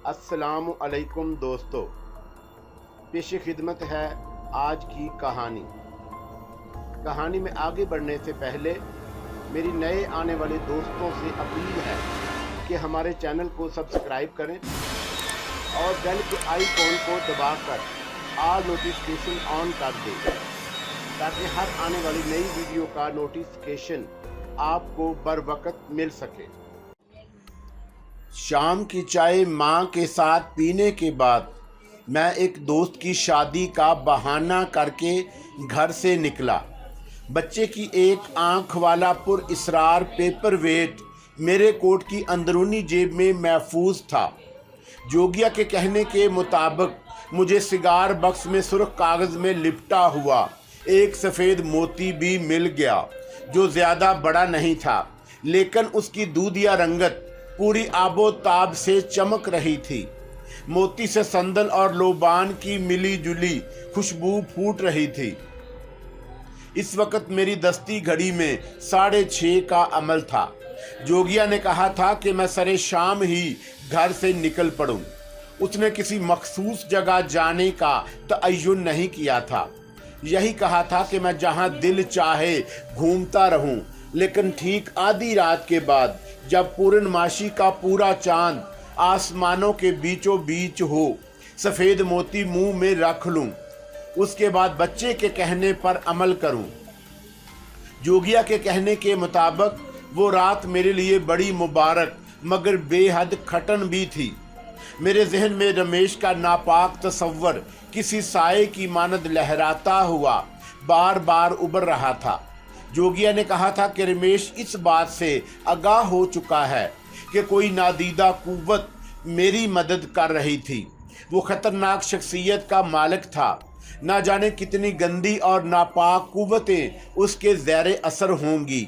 अस्सलामु अलैकुम दोस्तों, पेश खिदमत है आज की कहानी। कहानी में आगे बढ़ने से पहले मेरी नए आने वाले दोस्तों से अपील है कि हमारे चैनल को सब्सक्राइब करें और बेल के आइकॉन को दबाकर ऑल नोटिफिकेशन ऑन कर दें ताकि हर आने वाली नई वीडियो का नोटिफिकेशन आपको बर वक्त मिल सके। शाम की चाय माँ के साथ पीने के बाद मैं एक दोस्त की शादी का बहाना करके घर से निकला। बच्चे की एक आंख वाला पुरअसरार पेपर वेट मेरे कोट की अंदरूनी जेब में महफूज था। जोगिया के कहने के मुताबिक मुझे सिगार बक्स में सुर्ख कागज़ में लिपटा हुआ एक सफ़ेद मोती भी मिल गया, जो ज़्यादा बड़ा नहीं था, लेकिन उसकी दूधिया रंगत पूरी आबोताब से चमक रही थी। मोती से संदल और लोबान की मिली जुली खुशबू फूट रही थी। इस वक्त मेरी दस्ती घड़ी में 6:30 का अमल था। जोगिया ने कहा था कि मैं सरे शाम ही घर से निकल पड़ूं। उसने किसी मखसूस जगह जाने का तय्युन नहीं किया था। यही कहा था कि मैं जहां दिल चाहे घूमता रहूं। लेकिन ठीक आधी रात के बाद जब पूर्णमासी का पूरा चांद आसमानों के बीचों बीच हो, सफ़ेद मोती मुंह में रख लूं, उसके बाद बच्चे के कहने पर अमल करूं। जोगिया के कहने के मुताबिक वो रात मेरे लिए बड़ी मुबारक मगर बेहद खटन भी थी। मेरे जहन में रमेश का नापाक तस्वर किसी साए की मानद लहराता हुआ बार बार उभर रहा था। जोगिया ने कहा था कि रमेश इस बात से आगाह हो चुका है कि कोई नादीदा कुव्वत मेरी मदद कर रही थी। वो खतरनाक शख्सियत का मालिक था। ना जाने कितनी गंदी और नापाक कुव्वतें उसके ज़ेरे असर होंगी।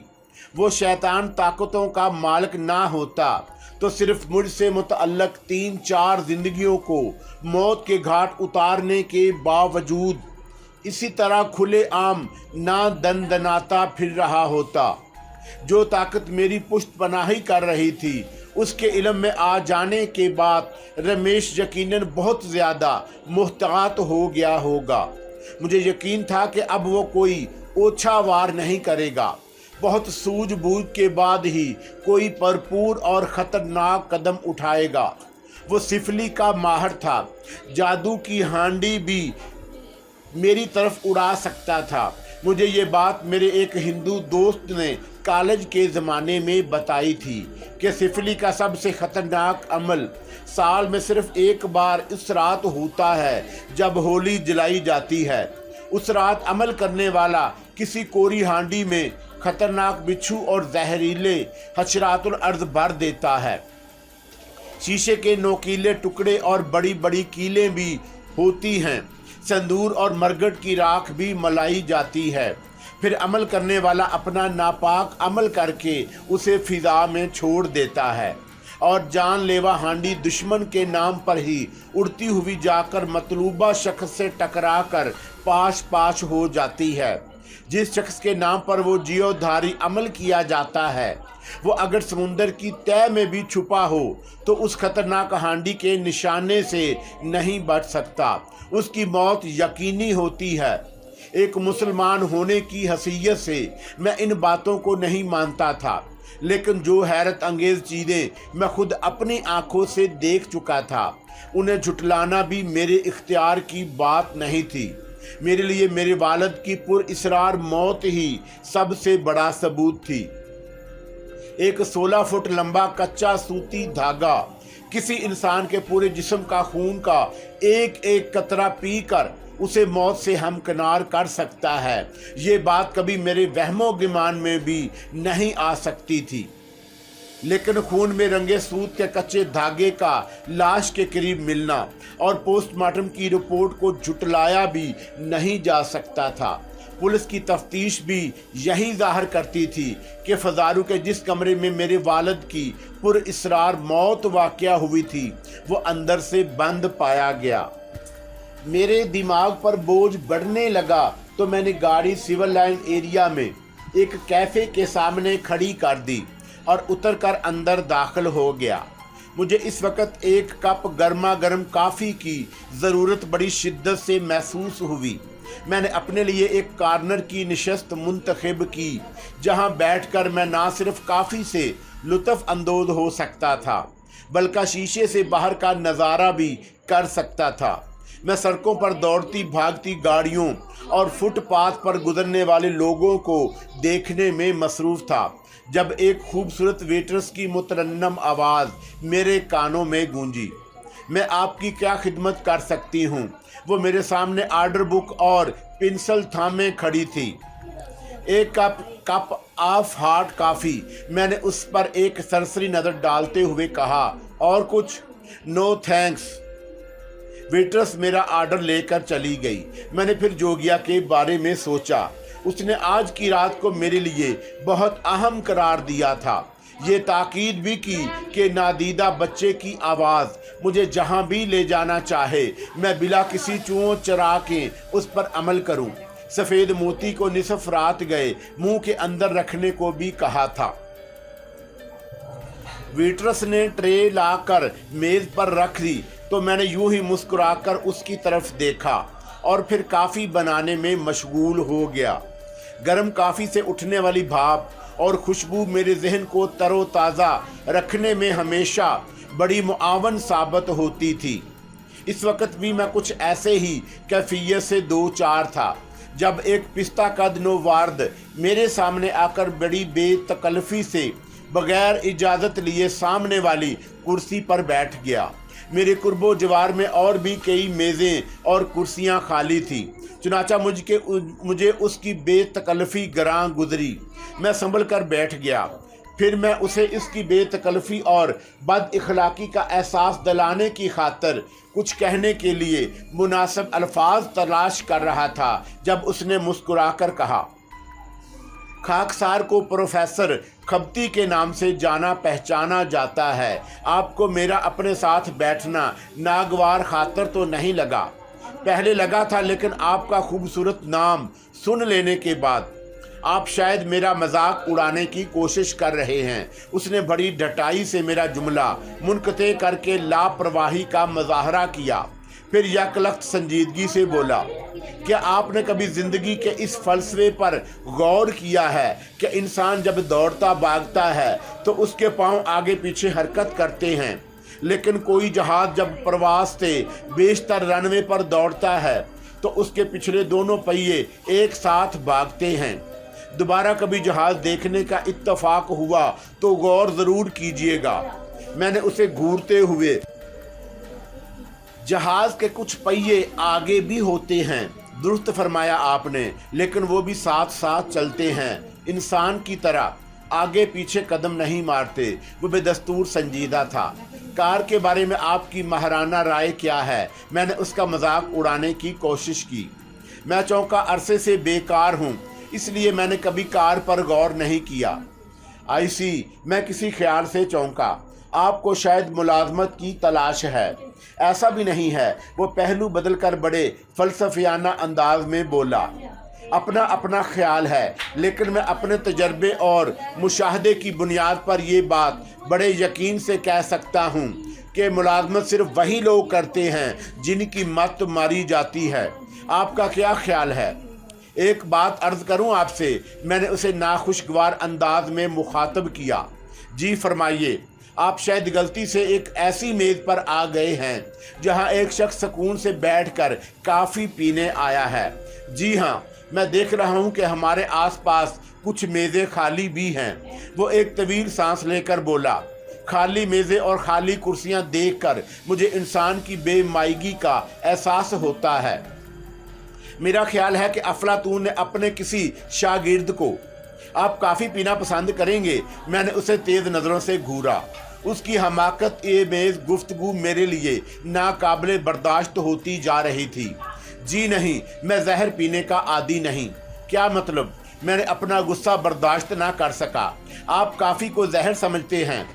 वो शैतान ताकतों का मालिक ना होता तो सिर्फ मुझसे मुतअल्लक 3-4 जिंदगियों को मौत के घाट उतारने के बावजूद इसी तरह खुले आम ना दनदनाता फिर रहा होता। जो ताकत मेरी पुष्ट पनाही कर रही थी, उसके इल्म में आ जाने के बाद रमेश यकीनन बहुत ज़्यादा मुहतात हो गया होगा। मुझे यकीन था कि अब वो कोई ओछा वार नहीं करेगा। बहुत सूझबूझ के बाद ही कोई भरपूर और ख़तरनाक कदम उठाएगा। वो सिफली का माहिर था। जादू की हांडी भी मेरी तरफ उड़ा सकता था। मुझे ये बात मेरे एक हिंदू दोस्त ने कॉलेज के ज़माने में बताई थी कि सिफली का सबसे ख़तरनाक अमल साल में सिर्फ एक बार इस रात होता है जब होली जलाई जाती है। उस रात अमल करने वाला किसी कोरी हांडी में खतरनाक बिच्छू और जहरीले हशरातुल अर्ज़ भर देता है। शीशे के नोकीले टुकड़े और बड़ी बड़ी कीलें भी होती हैं। संदूर और मरगट की राख भी मलाई जाती है। फिर अमल करने वाला अपना नापाक अमल करके उसे फिजा में छोड़ देता है और जानलेवा हांडी दुश्मन के नाम पर ही उड़ती हुई जाकर मतलूबा शख्स से टकरा कर पाश पाश हो जाती है। जिस शख्स के नाम पर वो जीवधारी अमल किया जाता है, वो अगर समुंदर की तह में भी छुपा हो तो उस खतरनाक हांडी के निशाने से नहीं बच सकता। उसकी मौत यकीनी होती है। एक मुसलमान होने की हैसियत से मैं इन बातों को नहीं मानता था, लेकिन जो हैरत अंगेज़ चीज़ें मैं खुद अपनी आंखों से देख चुका था, उन्हें झुटलाना भी मेरे इख्तियार की बात नहीं थी। मेरे लिए मेरे वालिद की पुरअसरार मौत ही सबसे बड़ा सबूत थी। एक 16 फुट लंबा कच्चा सूती धागा किसी इंसान के पूरे जिस्म का खून का एक एक कतरा पीकर उसे मौत से हमकिनार कर सकता है। ये बात कभी मेरे वहमो गुमान में भी नहीं आ सकती थी। लेकिन खून में रंगे सूत के कच्चे धागे का लाश के करीब मिलना और पोस्टमार्टम की रिपोर्ट को झुटलाया भी नहीं जा सकता था। पुलिस की तफ्तीश भी यही जाहिर करती थी कि फजारू के जिस कमरे में मेरे वालिद की पुरअसरार मौत वाक़या हुई थी, वो अंदर से बंद पाया गया। मेरे दिमाग पर बोझ बढ़ने लगा तो मैंने गाड़ी सिविल लाइन एरिया में एक कैफ़े के सामने खड़ी कर दी और उतरकर अंदर दाखिल हो गया। मुझे इस वक्त एक कप गर्मा गर्म काफ़ी की ज़रूरत बड़ी शिद्दत से महसूस हुई। मैंने अपने लिए एक कॉर्नर की नशस्त मुंतखब की जहां बैठकर मैं ना सिर्फ काफ़ी से लुत्फ़ अंदोज़ हो सकता था बल्कि शीशे से बाहर का नज़ारा भी कर सकता था। मैं सड़कों पर दौड़ती भागती गाड़ियों और फुटपाथ पर गुजरने वाले लोगों को देखने में मसरूफ़ था जब एक खूबसूरत वेट्रेस की मुतरन्नम आवाज़ मेरे कानों में गूंजी। मैं आपकी क्या खिदमत कर सकती हूँ? वो मेरे सामने ऑर्डर बुक और पेंसिल थामे खड़ी थी। एक कप ऑफ हॉट कॉफ़ी। मैंने उस पर एक सरसरी नज़र डालते हुए कहा, और कुछ? No thanks. वेट्रेस मेरा ऑर्डर लेकर चली गई। मैंने फिर जोगिया के बारे में सोचा। उसने आज की रात को मेरे लिए बहुत अहम करार दिया था। ये ताकीद भी की कि नादीदा बच्चे की आवाज़ मुझे जहाँ भी ले जाना चाहे मैं बिला किसी चूं चरा के उस पर अमल करूं। सफ़ेद मोती को निसफ रात गए मुंह के अंदर रखने को भी कहा था। वेट्रेस ने ट्रे लाकर मेज़ पर रख दी तो मैंने यूं ही मुस्कुराकर उसकी तरफ देखा और फिर काफ़ी बनाने में मशगूल हो गया। गर्म काफ़ी से उठने वाली भाप और खुशबू मेरे जहन को तरोताज़ा रखने में हमेशा बड़ी मुआवन साबित होती थी। इस वक्त भी मैं कुछ ऐसे ही कैफियत से दो चार था जब एक पिस्ता कद नौवार्द मेरे सामने आकर बड़ी बेतकल्फ़ी से बगैर इजाज़त लिए सामने वाली कुर्सी पर बैठ गया। मेरे कुर्बो जवार में और भी कई मेज़ें और कुर्सियां खाली थी, चुनाचा मुझे उसकी बेतकल्फ़ी गरां गुजरी। मैं संभल कर बैठ गया। फिर मैं उसे इसकी बेतकल्फ़ी और बद इखलाकी का एहसास दिलाने की खातर कुछ कहने के लिए मुनासिब अल्फाज तलाश कर रहा था जब उसने मुस्कुराकर कहा, खाकसार को प्रोफेसर खबती के नाम से जाना पहचाना जाता है। आपको मेरा अपने साथ बैठना नागवार खातर तो नहीं लगा। पहले लगा था, लेकिन आपका खूबसूरत नाम सुन लेने के बाद आप शायद मेरा मजाक उड़ाने की कोशिश कर रहे हैं। उसने बड़ी डटाई से मेरा जुमला मुनक़ते करके लापरवाही का मुजाहरा किया। फिर यकलख्त संजीदगी से बोला, क्या आपने कभी ज़िंदगी के इस फ़लसफ़े पर गौर किया है कि इंसान जब दौड़ता भागता है तो उसके पाँव आगे पीछे हरकत करते हैं, लेकिन कोई जहाज़ जब प्रवास से बेशतर रनवे पर दौड़ता है तो उसके पिछले दोनों पहिए एक साथ भागते हैं। दोबारा कभी जहाज़ देखने का इत्तफाक हुआ तो गौर ज़रूर कीजिएगा। मैंने उसे घूरते हुए, जहाज़ के कुछ पहिए आगे भी होते हैं, दुरुस्त फरमाया आपने, लेकिन वो भी साथ साथ चलते हैं, इंसान की तरह आगे पीछे कदम नहीं मारते। वो बेदस्तूर संजीदा था। कार के बारे में आपकी महाराना राय क्या है? मैंने उसका मजाक उड़ाने की कोशिश की। मैं चौंका, अरसे से बेकार हूँ, इसलिए मैंने कभी कार पर गौर नहीं किया। आईसी, मैं किसी ख्याल से चौंका। आपको शायद मुलाजमत की तलाश है। ऐसा भी नहीं है। वो पहलू बदलकर बड़े फ़लसफ़ियाना अंदाज में बोला, अपना अपना ख्याल है, लेकिन मैं अपने तजर्बे और मुशाहदे की बुनियाद पर ये बात बड़े यकीन से कह सकता हूँ कि मुलाजमत सिर्फ वही लोग करते हैं जिनकी मत मारी जाती है। आपका क्या ख्याल है? एक बात अर्ज़ करूँ आपसे? मैंने उसे नाखुशगवार अंदाज में मुखातब किया। जी फरमाइए। आप शायद गलती से एक ऐसी मेज़ पर आ गए हैं जहां एक शख्स सुकून से बैठकर काफ़ी पीने आया है। जी हाँ, मैं देख रहा हूं कि हमारे आसपास कुछ मेज़ें खाली भी हैं। वो एक तवील सांस लेकर बोला। खाली मेज़ें और खाली कुर्सियां देखकर मुझे इंसान की बेमायगी का एहसास होता है। मेरा ख्याल है कि अफलातून ने अपने किसी शागिर्द को, आप काफ़ी पीना पसंद करेंगे। मैंने उसे तेज़ नज़रों से घूरा। उसकी हमाकत ए मेज़ गुफ्तगू मेरे लिए नाकाबिले बर्दाश्त होती जा रही थी। जी नहीं, मैं जहर पीने का आदी नहीं। क्या मतलब? मैंने अपना गुस्सा बर्दाश्त ना कर सका। आप काफ़ी को जहर समझते हैं।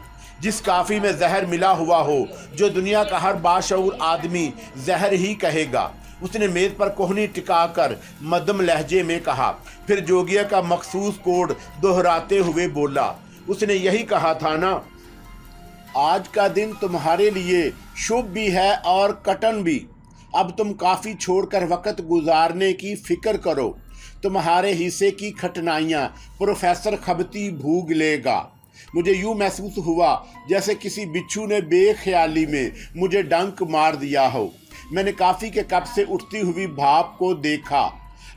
जिस काफ़ी में जहर मिला हुआ हो, जो दुनिया का हर बाशऊर आदमी जहर ही कहेगा। उसने मेज़ पर कोहनी टिकाकर मध्यम लहजे में कहा, फिर जोगिया का मखसूस कोड दोहराते हुए बोला, उसने यही कहा था ना? आज का दिन तुम्हारे लिए शुभ भी है और कठिन भी। अब तुम काफ़ी छोड़कर वक्त गुजारने की फिक्र करो। तुम्हारे हिस्से की कठिनाइयाँ प्रोफेसर खबती भूग लेगा। मुझे यूँ महसूस हुआ जैसे किसी बिच्छू ने बेख्याली में मुझे डंक मार दिया हो। मैंने कॉफ़ी के कप से उठती हुई भाप को देखा।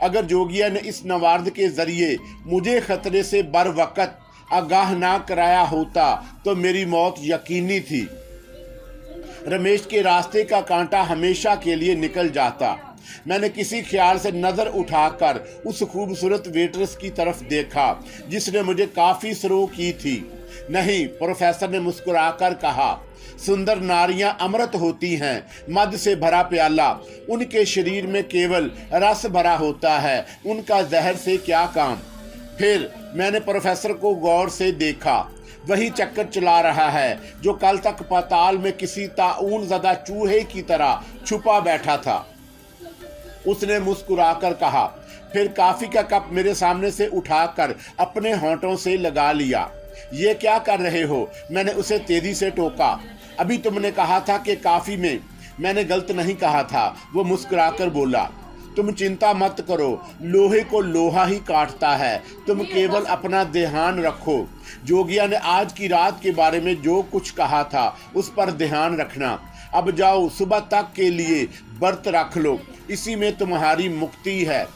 अगर जोगिया ने इस नवार्द के ज़रिए मुझे ख़तरे से बर वक़्त आगाह ना कराया होता तो मेरी मौत यकीनी थी। रमेश के रास्ते का कांटा हमेशा के लिए निकल जाता। मैंने किसी ख्याल से नज़र उठाकर उस खूबसूरत वेट्रेस की तरफ देखा जिसने मुझे काफ़ी सरो की थी। नहीं, प्रोफेसर ने मुस्कुराकर कहा, सुंदर नारियां अमृत होती हैं, मद से भरा प्याला उनके शरीर में केवल रस भरा होता है, उनका जहर से क्या काम। फिर मैंने प्रोफेसर को गौर से देखा। वही चक्कर चला रहा है जो कल तक पाताल में किसी ताऊन ज़दा चूहे की तरह छुपा बैठा था। उसने मुस्कुराकर कहा, फिर कॉफ़ी का कप मेरे सामने से उठाकर अपने होंठों से लगा लिया। ये क्या कर रहे हो? मैंने उसे तेजी से टोका। अभी तुमने कहा था कि कॉफ़ी में। मैंने गलत नहीं कहा था, वो मुस्कुराकर बोला। तुम चिंता मत करो, लोहे को लोहा ही काटता है। तुम केवल अपना ध्यान रखो। जोगिया ने आज की रात के बारे में जो कुछ कहा था उस पर ध्यान रखना। अब जाओ, सुबह तक के लिए व्रत रख लो, इसी में तुम्हारी मुक्ति है।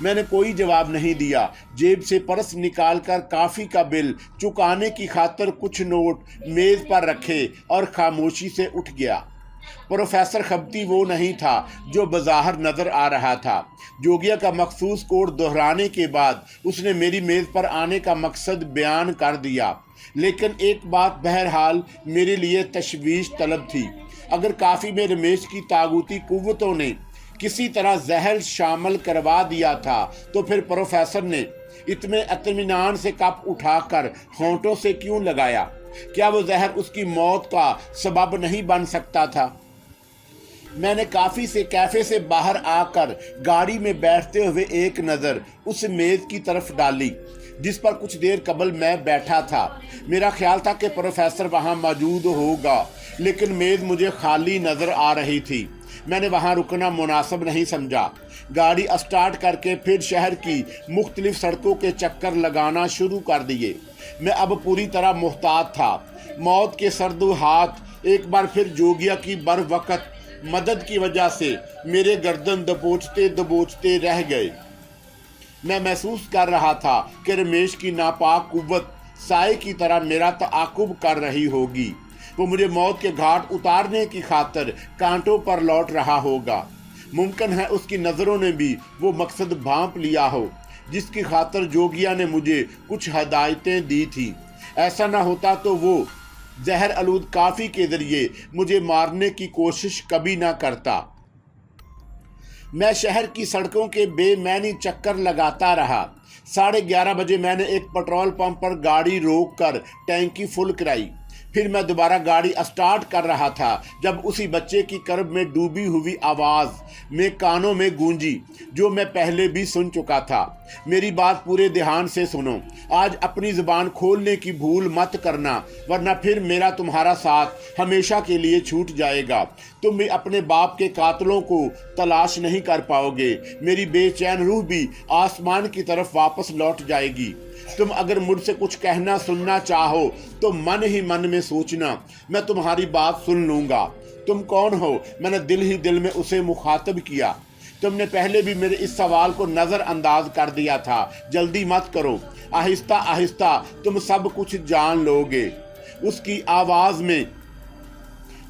मैंने कोई जवाब नहीं दिया। जेब से पर्स निकालकर कॉफ़ी का बिल चुकाने की खातिर कुछ नोट मेज़ पर रखे और खामोशी से उठ गया। प्रोफेसर खबती वो नहीं था जो बाज़ार नज़र आ रहा था। जोगिया का मखसूस कोड दोहराने के बाद उसने मेरी मेज़ पर आने का मकसद बयान कर दिया। लेकिन एक बात बहरहाल मेरे लिए तशवीश तलब थी। अगर काफ़ी में रमेश की तागूती कुव्वतों ने किसी तरह जहर शामिल करवा दिया था तो फिर प्रोफेसर ने इतने इत्मीनान से कप उठाकर होंठों से क्यों लगाया? क्या वो जहर उसकी मौत का सबब नहीं बन सकता था? मैंने कैफे से बाहर आकर गाड़ी में बैठते हुए एक नज़र उस मेज़ की तरफ डाली जिस पर कुछ देर कबल मैं बैठा था। मेरा ख्याल था कि प्रोफेसर वहाँ मौजूद होगा, लेकिन मेज़ मुझे खाली नज़र आ रही थी। मैंने वहाँ रुकना मुनासिब नहीं समझा। गाड़ी स्टार्ट करके फिर शहर की मुख्तलिफ सड़कों के चक्कर लगाना शुरू कर दिए। मैं अब पूरी तरह मुहतात था। मौत के सर्द हाथ एक बार फिर जोगिया की बर वक़्त मदद की वजह से मेरे गर्दन दबोचते दबोचते रह गए। मैं महसूस कर रहा था कि रमेश की नापाक कुव्वत साए की तरह मेरा ताक़ुब कर रही होगी। वो मुझे मौत के घाट उतारने की खातिर कांटों पर लौट रहा होगा। मुमकिन है उसकी नज़रों ने भी वो मकसद भांप लिया हो जिसकी खातिर जोगिया ने मुझे कुछ हदायतें दी थी। ऐसा ना होता तो वो जहर आलूद कॉफ़ी के ज़रिए मुझे मारने की कोशिश कभी ना करता। मैं शहर की सड़कों के बेमैनी चक्कर लगाता रहा। 11:30 बजे मैंने एक पेट्रोल पंप पर गाड़ी रोककर टैंकी फुल कराई। फिर मैं दोबारा गाड़ी स्टार्ट कर रहा था जब उसी बच्चे की कर्ब में डूबी हुई आवाज़ में कानों में गूंजी जो मैं पहले भी सुन चुका था। मेरी बात पूरे ध्यान से सुनो। आज अपनी ज़ुबान खोलने की भूल मत करना, वरना फिर मेरा तुम्हारा साथ हमेशा के लिए छूट जाएगा। तुम भी अपने बाप के कातलों को तलाश नहीं कर पाओगे। मेरी बेचैन रूह भी आसमान की तरफ वापस लौट जाएगी। तुम अगर मुझसे कुछ कहना सुनना चाहो तो मन ही मन में सोचना, मैं तुम्हारी बात सुन लूँगा। तुम कौन हो? मैंने दिल ही दिल में उसे मुखातब किया। तुमने पहले भी मेरे इस सवाल को नज़रअंदाज कर दिया था। जल्दी मत करो, आहिस्ता आहिस्ता तुम सब कुछ जान लोगे। उसकी आवाज़ में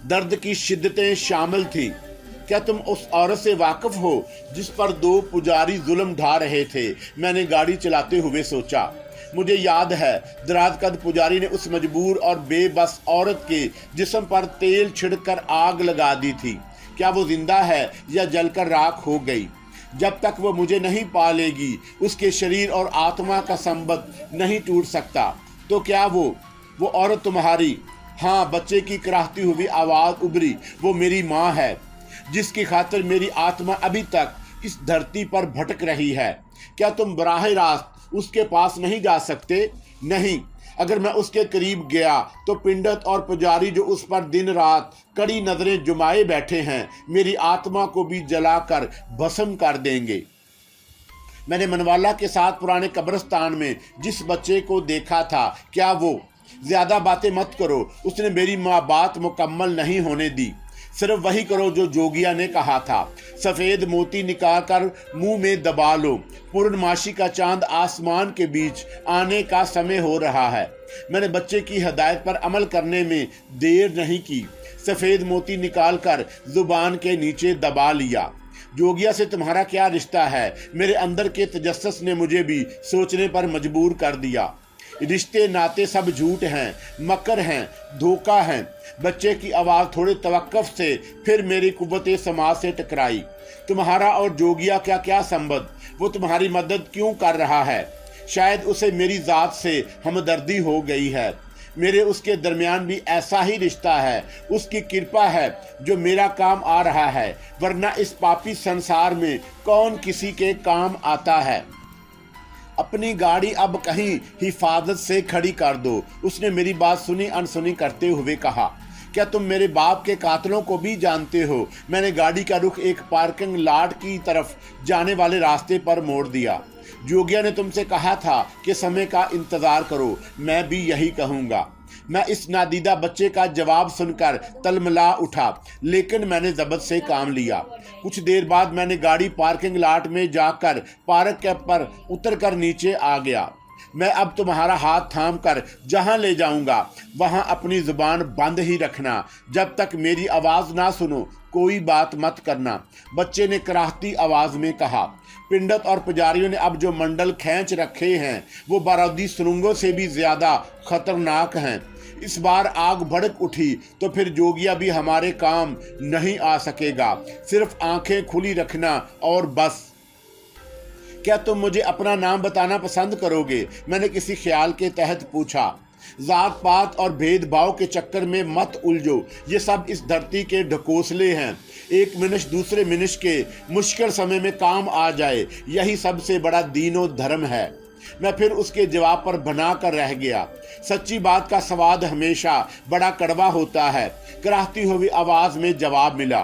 दर्द की शिद्दतें शामिल थी। क्या तुम उस औरत से वाकिफ हो जिस पर 2 पुजारी जुल्म ढा रहे थे? मैंने गाड़ी चलाते हुए सोचा। मुझे याद है दराज कद पुजारी ने उस मजबूर और बेबस औरत के जिस्म पर तेल छिड़कर आग लगा दी थी। क्या वो जिंदा है या जलकर राख हो गई? जब तक वो मुझे नहीं पालेगी उसके शरीर और आत्मा का संबंध नहीं टूट सकता। तो क्या वो औरत तुम्हारी? हाँ, बच्चे की कराहती हुई आवाज़ उभरी। वो मेरी माँ है जिसकी खातिर मेरी आत्मा अभी तक इस धरती पर भटक रही है। क्या तुम बराह रास्त उसके पास नहीं जा सकते? नहीं, अगर मैं उसके करीब गया तो पिंडत और पुजारी जो उस पर दिन रात कड़ी नजरें जुमाए बैठे हैं, मेरी आत्मा को भी जलाकर भस्म कर देंगे। मैंने मनवाला के साथ पुराने कब्रिस्तान में जिस बच्चे को देखा था, क्या वो ज्यादा बातें मत करो, उसने मेरी बात मुकम्मल नहीं होने दी। सिर्फ वही करो जो जोगिया ने कहा था। सफ़ेद मोती निकाल कर मुंह में दबा लो। पूर्णमासी का चांद आसमान के बीच आने का समय हो रहा है। मैंने बच्चे की हिदायत पर अमल करने में देर नहीं की। सफ़ेद मोती निकालकर जुबान के नीचे दबा लिया। जोगिया से तुम्हारा क्या रिश्ता है? मेरे अंदर के तजस्सुस ने मुझे भी सोचने पर मजबूर कर दिया। रिश्ते नाते सब झूठ हैं, मकर हैं, धोखा है। बच्चे की आवाज़ थोड़े तवक्कुफ से फिर मेरी कुव्वते समाज से टकराई। तुम्हारा और जोगिया का क्या संबंध? वो तुम्हारी मदद क्यों कर रहा है? शायद उसे मेरी ज़ात से हमदर्दी हो गई है। मेरे उसके दरमियान भी ऐसा ही रिश्ता है। उसकी कृपा है जो मेरा काम आ रहा है, वरना इस पापी संसार में कौन किसी के काम आता है। अपनी गाड़ी अब कहीं हिफाजत से खड़ी कर दो। उसने मेरी बात सुनी अनसुनी करते हुए कहा। क्या तुम मेरे बाप के कातलों को भी जानते हो? मैंने गाड़ी का रुख एक पार्किंग लॉट की तरफ जाने वाले रास्ते पर मोड़ दिया। जोगिया ने तुमसे कहा था कि समय का इंतजार करो, मैं भी यही कहूँगा। मैं इस नादीदा बच्चे का जवाब सुनकर तलमला उठा, लेकिन मैंने जबत से काम लिया। कुछ देर बाद मैंने गाड़ी पार्किंग लॉट में जाकर पार्क के पर उतरकर नीचे आ गया। मैं अब तुम्हारा हाथ थाम कर जहाँ ले जाऊंगा वहाँ अपनी जुबान बंद ही रखना। जब तक मेरी आवाज़ ना सुनो कोई बात मत करना, बच्चे ने कराहती आवाज़ में कहा। पिंडत और पुजारियों ने अब जो मंडल खींच रखे हैं वो बारूदी सुरंगों से भी ज़्यादा खतरनाक हैं। इस बार आग भड़क उठी तो फिर जोगिया भी हमारे काम नहीं आ सकेगा। सिर्फ आंखें खुली रखना और बस। क्या तुम मुझे अपना नाम बताना पसंद करोगे? मैंने किसी ख्याल के तहत पूछा। जात पात और भेदभाव के चक्कर में मत उलझो, ये सब इस धरती के ढकोसले हैं। एक मनुष्य दूसरे मनुष्य के मुश्किल समय में काम आ जाए, यही सबसे बड़ा दीनो धर्म है। मैं फिर उसके जवाब पर बना कर रह गया। सच्ची बात का स्वाद हमेशा बड़ा कड़वा होता है। कराहती हुई आवाज़ में जवाब मिला।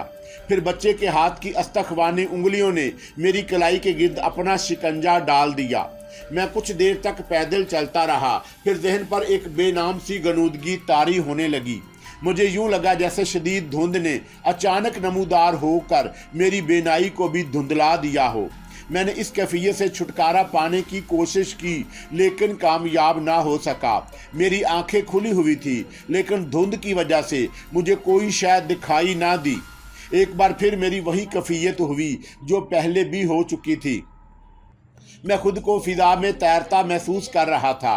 फिर बच्चे के हाथ की अस्तखवानी उंगलियों ने मेरी कलाई के गिर्द अपना शिकंजा डाल दिया। मैं कुछ देर तक पैदल चलता रहा। फिर जहन पर एक बेनाम सी गनूदगी तारी होने लगी। मुझे यूं लगा जैसे शदीद धुंध ने अचानक नमूदार होकर मेरी बेनाई को भी धुंधला दिया हो। मैंने इस कैफियत से छुटकारा पाने की कोशिश की, लेकिन कामयाब ना हो सका। मेरी आंखें खुली हुई थी, लेकिन धुंध की वजह से मुझे कोई शय दिखाई ना दी। एक बार फिर मेरी वही कैफियत हुई जो पहले भी हो चुकी थी। मैं खुद को फिजा में तैरता महसूस कर रहा था।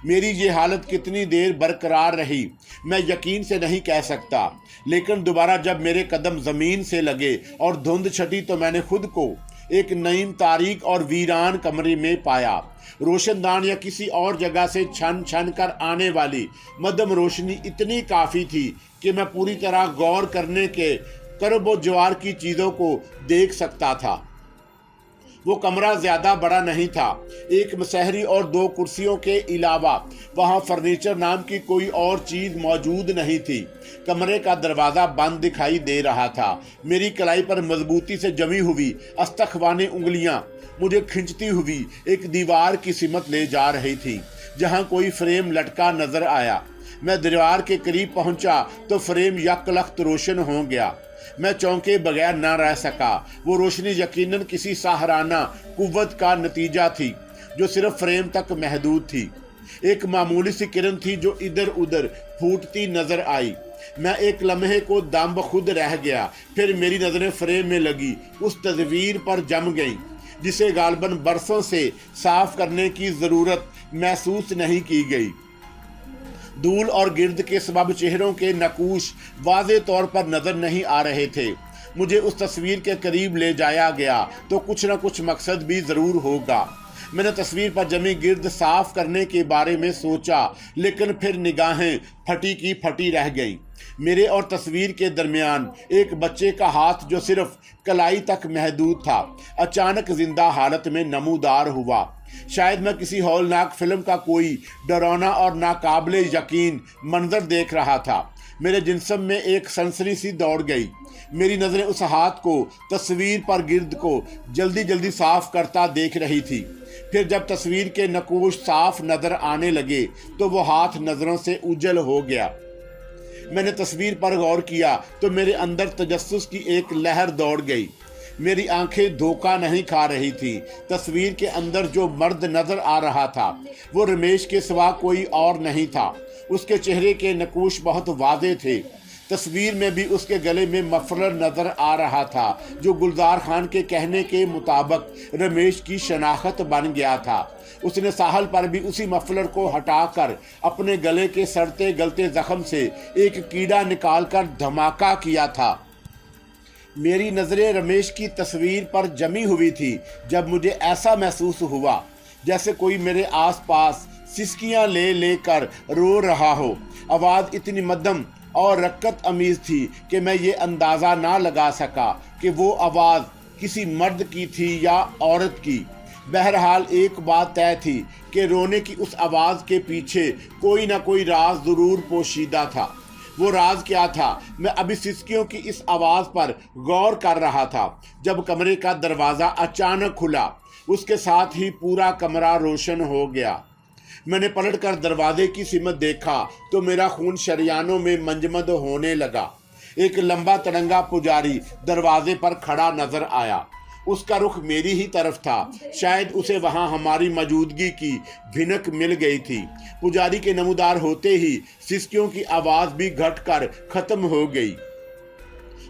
मेरी ये हालत कितनी देर बरकरार रही मैं यकीन से नहीं कह सकता, लेकिन दोबारा जब मेरे कदम ज़मीन से लगे और धुंध छटी तो मैंने खुद को एक नईम तारीक और वीरान कमरे में पाया। रोशनदान या किसी और जगह से छन छन कर आने वाली मध्यम रोशनी इतनी काफ़ी थी कि मैं पूरी तरह गौर करने के करबो ज्वार की चीज़ों को देख सकता था। वो कमरा ज़्यादा बड़ा नहीं था। एक मसहरी और 2 कुर्सियों के अलावा वहाँ फर्नीचर नाम की कोई और चीज़ मौजूद नहीं थी। कमरे का दरवाज़ा बंद दिखाई दे रहा था। मेरी कलाई पर मजबूती से जमी हुई अस्तखवानी उंगलियाँ मुझे खींचती हुई एक दीवार की सिमत ले जा रही थी, जहाँ कोई फ्रेम लटका नजर आया। मैं दीवार के करीब पहुँचा तो फ्रेम यकलख्त रोशन हो गया। मैं चौंके बगैर न रह सका। वो रोशनी यकीनन किसी साहराना कुव्वत का नतीजा थी जो सिर्फ फ्रेम तक महदूद थी। एक मामूली सी किरण थी जो इधर उधर फूटती नजर आई। मैं एक लम्हे को दम बखुद रह गया। फिर मेरी नज़रें फ्रेम में लगी उस तस्वीर पर जम गईं, जिसे गालबन बरसों से साफ करने की ज़रूरत महसूस नहीं की गई। धूल और गिर्द के सबब चेहरों के नकूश वाज़े तौर पर नजर नहीं आ रहे थे। मुझे उस तस्वीर के करीब ले जाया गया तो कुछ न कुछ मकसद भी ज़रूर होगा। मैंने तस्वीर पर जमी गिर्द साफ करने के बारे में सोचा, लेकिन फिर निगाहें फटी की फटी रह गईं। मेरे और तस्वीर के दरमियान एक बच्चे का हाथ जो सिर्फ कलाई तक महदूद था, अचानक जिंदा हालत में नमूदार हुआ। शायद मैं किसी हौलनाक फिल्म का कोई डरावना और नाकाबिले यकीन मंजर देख रहा था। मेरे जिस्म में एक सनसनी सी दौड़ गई। मेरी नज़रें उस हाथ को तस्वीर पर गिर्द को जल्दी जल्दी साफ करता देख रही थी। फिर जब तस्वीर के नकूश साफ नज़र आने लगे तो वो हाथ नज़रों से उजल हो गया। मैंने तस्वीर पर गौर किया तो मेरे अंदर तजस्सुस की एक लहर दौड़ गई। मेरी आंखें धोखा नहीं खा रही थी। तस्वीर के अंदर जो मर्द नजर आ रहा था वो रमेश के सिवा कोई और नहीं था। उसके चेहरे के नकूश बहुत वाज़े थे। तस्वीर में भी उसके गले में मफलर नजर आ रहा था जो गुलजार खान के कहने के मुताबिक रमेश की शनाख्त बन गया था। उसने साहल पर भी उसी मफलर को हटाकर अपने गले के सड़ते गलते जख्म से एक कीड़ा निकालकर धमाका किया था। मेरी नज़रें रमेश की तस्वीर पर जमी हुई थी जब मुझे ऐसा महसूस हुआ जैसे कोई मेरे आसपास सिसकियां ले लेकर रो रहा हो। आवाज़ इतनी मध्यम और रक्कत अमीज़ थी कि मैं ये अंदाज़ा ना लगा सका कि वो आवाज़ किसी मर्द की थी या औरत की। बहरहाल एक बात तय थी कि रोने की उस आवाज़ के पीछे कोई ना कोई राज ज़रूर पोशीदा था। वो राज क्या था? मैं अभी सिसकियों की इस आवाज़ पर गौर कर रहा था जब कमरे का दरवाज़ा अचानक खुला। उसके साथ ही पूरा कमरा रोशन हो गया। मैंने पलटकर दरवाजे की सिमत देखा तो मेरा खून शरियानों में मंजमद होने लगा। एक लंबा तड़ंगा पुजारी दरवाजे पर खड़ा नजर आया। उसका रुख मेरी ही तरफ था। शायद उसे वहां हमारी मौजूदगी की भिनक मिल गई थी। पुजारी के नमूदार होते ही सिसकियों की आवाज़ भी घटकर ख़त्म हो गई।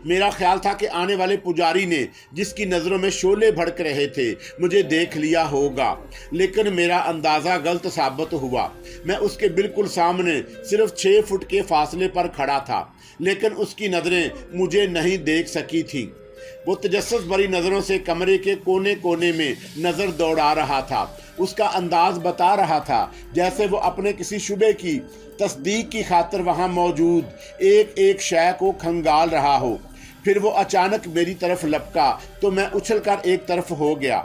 मेरा ख्याल था कि आने वाले पुजारी ने, जिसकी नज़रों में शोले भड़क रहे थे, मुझे देख लिया होगा, लेकिन मेरा अंदाज़ा गलत साबित हुआ। मैं उसके बिल्कुल सामने सिर्फ 6 फुट के फासले पर खड़ा था, लेकिन उसकी नज़रें मुझे नहीं देख सकी थी। वो तजस्सुस भरी नज़रों से कमरे के कोने कोने में नज़र दौड़ा रहा था। उसका अंदाज बता रहा था जैसे वो अपने किसी शुबे की तस्दीक की खातिर वहाँ मौजूद एक एक शय को खंगाल रहा हो। फिर वो अचानक मेरी तरफ लपका तो मैं उछलकर एक तरफ हो गया।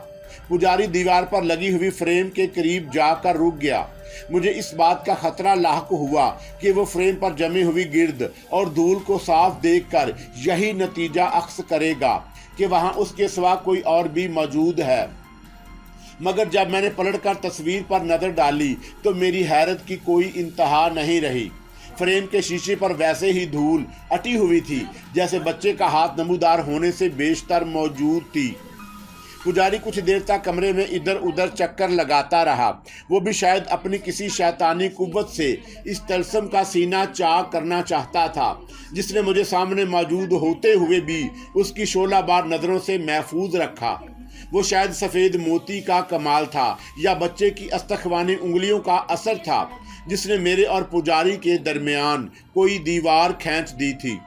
पुजारी दीवार पर लगी हुई फ्रेम के करीब जाकर रुक गया। मुझे इस बात का खतरा लाहक हुआ कि वो फ्रेम पर जमी हुई गिर्द और धूल को साफ देखकर यही नतीजा अख्स करेगा कि वहाँ उसके सिवा कोई और भी मौजूद है। मगर जब मैंने पलटकर तस्वीर पर नज़र डाली तो मेरी हैरत की कोई इंतहा नहीं रही। फ्रेम के शीशे पर वैसे ही धूल अटी हुई थी जैसे बच्चे का हाथ नमूदार होने से बेशतर मौजूद थी। पुजारी कुछ देर तक कमरे में इधर उधर चक्कर लगाता रहा। वो भी शायद अपनी किसी शैतानी कुव्वत से इस तलस्म का सीना चाक करना चाहता था जिसने मुझे सामने मौजूद होते हुए भी उसकी शोलाबार नज़रों से महफूज रखा। वो शायद सफ़ेद मोती का कमाल था या बच्चे की अस्तखवानी उंगलियों का असर था जिसने मेरे और पुजारी के दरमियान कोई दीवार खींच दी थी।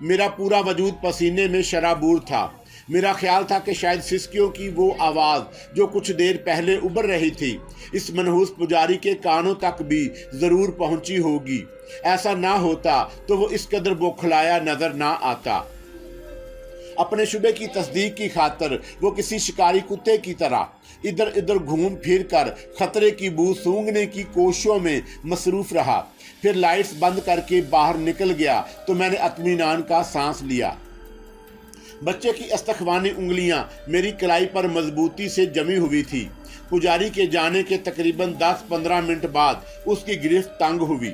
मेरा पूरा वजूद पसीने में शराबूर था। मेरा ख्याल था कि शायद सिसकियों की वो आवाज़ जो कुछ देर पहले उभर रही थी इस मनहूस पुजारी के कानों तक भी ज़रूर पहुंची होगी। ऐसा ना होता तो वो इस कदर बौखलाया नज़र ना आता। अपने शुबे की तस्दीक की खातर वो किसी शिकारी कुत्ते की तरह इधर उधर घूम फिर कर खतरे की बू सूंघने की कोशिशों में मसरूफ़ रहा। फिर लाइट्स बंद करके बाहर निकल गया तो मैंने इत्मीनान का सांस लिया। बच्चे की अस्तखवानी उंगलियां मेरी कलाई पर मजबूती से जमी हुई थी। पुजारी के जाने के तकरीबन 10-15 मिनट बाद उसकी गिरफ्त तंग हुई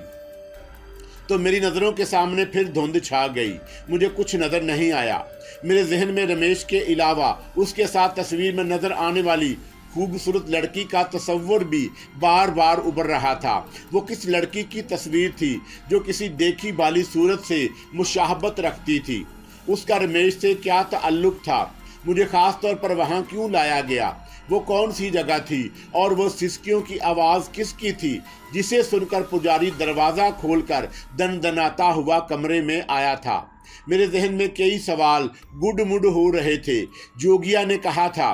तो मेरी नज़रों के सामने फिर धुंध छा गई। मुझे कुछ नज़र नहीं आया। मेरे जहन में रमेश के अलावा उसके साथ तस्वीर में नज़र आने वाली खूबसूरत लड़की का तस्वुर भी बार बार उभर रहा था। वो किस लड़की की तस्वीर थी जो किसी देखी भाली सूरत से मुशाहबत रखती थी? उसका रमेश से क्या ताल्लुक था? मुझे ख़ास तौर पर वहाँ क्यों लाया गया? वो कौन सी जगह थी और वो सिसकियों की आवाज़ किसकी थी जिसे सुनकर पुजारी दरवाज़ा खोलकर दनदनाता हुआ कमरे में आया था? मेरे जहन में कई सवाल गुडमुड हो रहे थे। जोगिया ने कहा था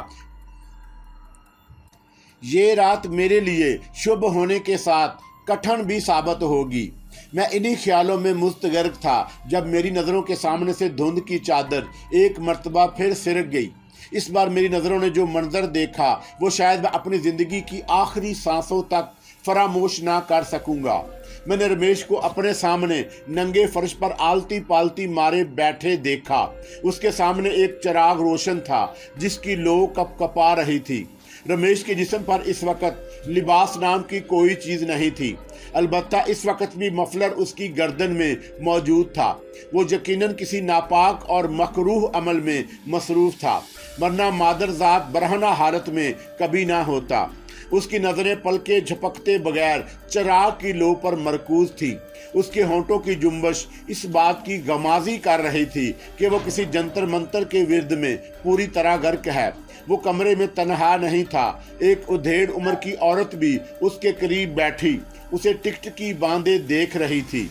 ये रात मेरे लिए शुभ होने के साथ कठिन भी साबित होगी। मैं इन्हीं ख्यालों में मुस्तगर्क था जब मेरी नज़रों के सामने से धुंध की चादर एक मर्तबा फिर सिरक गई। इस बार मेरी नज़रों ने जो मंजर देखा वो शायद मैं अपनी ज़िंदगी की आखिरी सांसों तक फरामोश ना कर सकूंगा। मैंने रमेश को अपने सामने नंगे फर्श पर आलती पालती मारे बैठे देखा। उसके सामने एक चिराग रोशन था जिसकी लौ कपकपा रही थी। रमेश के जिस्म पर इस वक्त लिबास नाम की कोई चीज़ नहीं थी, अलबत्ता इस वक्त भी मफलर उसकी गर्दन में मौजूद था। वो यकीनन किसी नापाक और मकरूह अमल में मसरूफ़ था, वरना मादरजात बरहना हालत में कभी ना होता। उसकी नज़रें पलके झपकते बगैर चिराग की लौ पर मरकूज थी। उसके होंठों की जुम्बश इस बात की गमाजी कर रही थी कि वो किसी जंतर मंतर के विरद में पूरी तरह गर्क है। वो कमरे में तन्हा नहीं था। एक उधेड़ उम्र की औरत भी उसके करीब बैठी उसे टिकटिकी बांधे देख रही थी।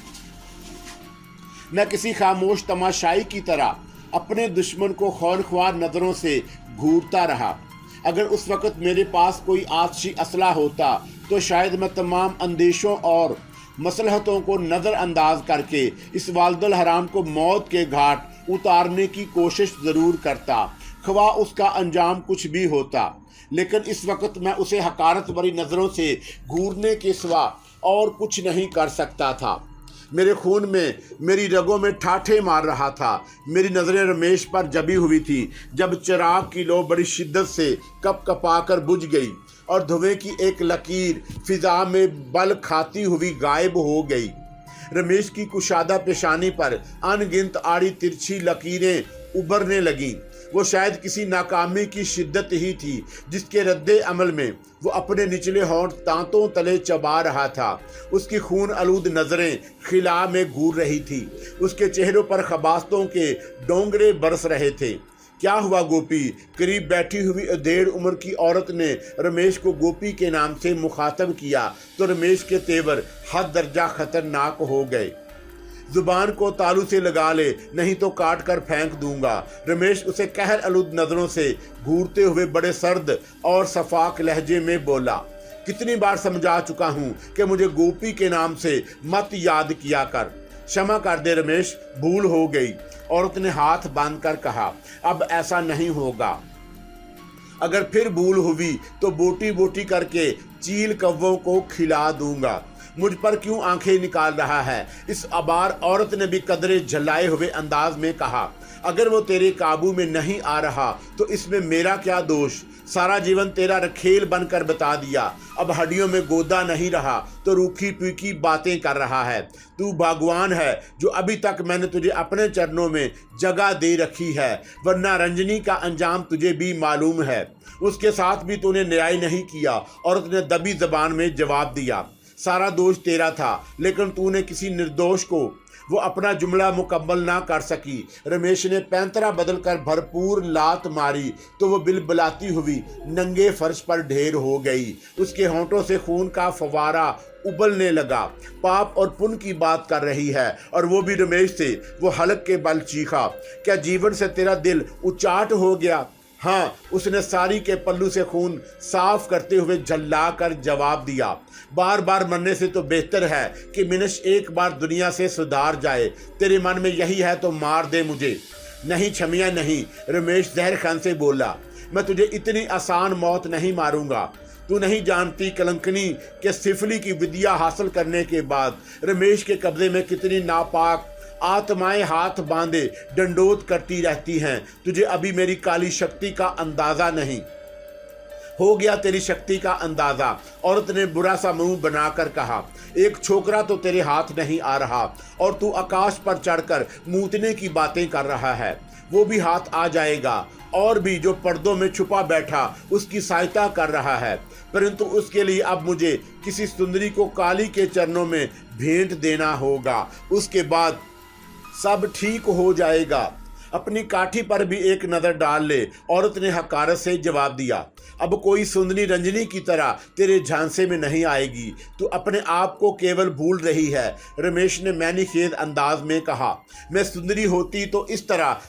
मैं किसी खामोश तमाशाई की तरह अपने दुश्मन को खौरख्वार नज़रों से घूरता रहा। अगर उस वक्त मेरे पास कोई आतशी असला होता तो शायद मैं तमाम अंदेशों और मसलहतों को नज़रअंदाज करके इस वालिदुल हराम को मौत के घाट उतारने की कोशिश ज़रूर करता, ख्वा उसका अंजाम कुछ भी होता। लेकिन इस वक्त मैं उसे हकारत भरी नज़रों से घूरने के सिवा और कुछ नहीं कर सकता था। मेरे खून में, मेरी रगों में ठाठे मार रहा था। मेरी नज़रें रमेश पर जबी हुई थी जब चिराग की लौ बड़ी शिद्दत से कपकपाकर बुझ गई और धुएं की एक लकीर फिजा में बल खाती हुई गायब हो गई। रमेश की कुशादा पेशानी पर अनगिनत आड़ी तिरछी लकीरें उभरने लगीं। वो शायद किसी नाकामी की शिद्दत ही थी जिसके रद्दे अमल में वो अपने निचले होंठ दांतों तले चबा रहा था। उसकी खून आलूद नज़रें खिला में घूर रही थी। उसके चेहरों पर खबास्तों के डोंगरे बरस रहे थे। क्या हुआ गोपी? करीब बैठी हुई अधेड़ उम्र की औरत ने रमेश को गोपी के नाम से मुखातब किया तो रमेश के तेवर हद दर्जा खतरनाक हो गए। जुबान को तालू से लगा ले, नहीं तो काट कर फेंक दूंगा। रमेश उसे कहर आलूद नजरों से घूरते हुए बड़े सर्द और सफाक लहजे में बोला, कितनी बार समझा चुका हूँ कि मुझे गोपी के नाम से मत याद किया कर। क्षमा कर दे रमेश, भूल हो गई। औरत ने हाथ बांधकर कहा, अब ऐसा नहीं होगा। अगर फिर भूल हुई तो बोटी बोटी करके चील कव्वों को खिला दूंगा। मुझ पर क्यों आंखें निकाल रहा है? इस अबार औरत ने भी कदरे झल्लाए हुए अंदाज में कहा, अगर वो तेरे काबू में नहीं आ रहा तो इसमें मेरा क्या दोष? सारा जीवन तेरा रखेल बनकर बता दिया, अब हड्डियों में गोदा नहीं रहा तो रूखी पीकी बातें कर रहा है। तू भगवान है जो अभी तक मैंने तुझे अपने चरणों में जगह दे रखी है, वरना रंजनी का अंजाम तुझे भी मालूम है। उसके साथ भी तूने न्याय नहीं किया। औरत ने दबी जबान में जवाब दिया, सारा दोष तेरा था, लेकिन तूने किसी निर्दोष को वो अपना जुमला मुकम्मल ना कर सकी। रमेश ने पैंतरा बदलकर भरपूर लात मारी तो वो बिलबिलाती हुई नंगे फर्श पर ढेर हो गई। उसके होंठों से खून का फवारा उबलने लगा। पाप और पुण्य की बात कर रही है और वो भी रमेश से। वो हलक के बल चीखा, क्या जीवन से तेरा दिल उचाट हो गया? हाँ, उसने साड़ी के पल्लू से खून साफ करते हुए झल्ला कर जवाब दिया, बार बार मरने से तो बेहतर है कि मिनश एक बार दुनिया से सुधार जाए। तेरे मन में यही है तो मार दे मुझे। नहीं छमिया नहीं, रमेश जहर खान से बोला, मैं तुझे इतनी आसान मौत नहीं मारूंगा। तू नहीं जानती कलंकनी के सिफली की विद्या हासिल करने के बाद रमेश के कब्जे में कितनी नापाक आत्माएं हाथ बांधे डंडोत करती रहती हैं। तुझे अभी मेरी काली शक्ति का अंदाजा नहीं हो गया। तेरी शक्ति का अंदाजा, औरत ने बुरा सा मुंह बनाकर कहा, एक छोकरा तो तेरे हाथ नहीं आ रहा और तू आकाश पर चढ़कर मूतने की बातें कर रहा है। वो भी हाथ आ जाएगा और भी जो पर्दों में छुपा बैठा उसकी सहायता कर रहा है, परंतु उसके लिए अब मुझे किसी सुंदरी को काली के चरणों में भेंट देना होगा। उसके बाद सब ठीक हो जाएगा। अपनी काठी पर भी एक नज़र डाल ले। औरत ने हकारत से जवाब दिया, अब कोई सुंदरी रंजनी की तरह तेरे झांसे में नहीं आएगी। तू अपने आप को केवल भूल रही है। रमेश ने मैनी खेद अंदाज में कहा, मैं सुंदरी होती तो इस तरह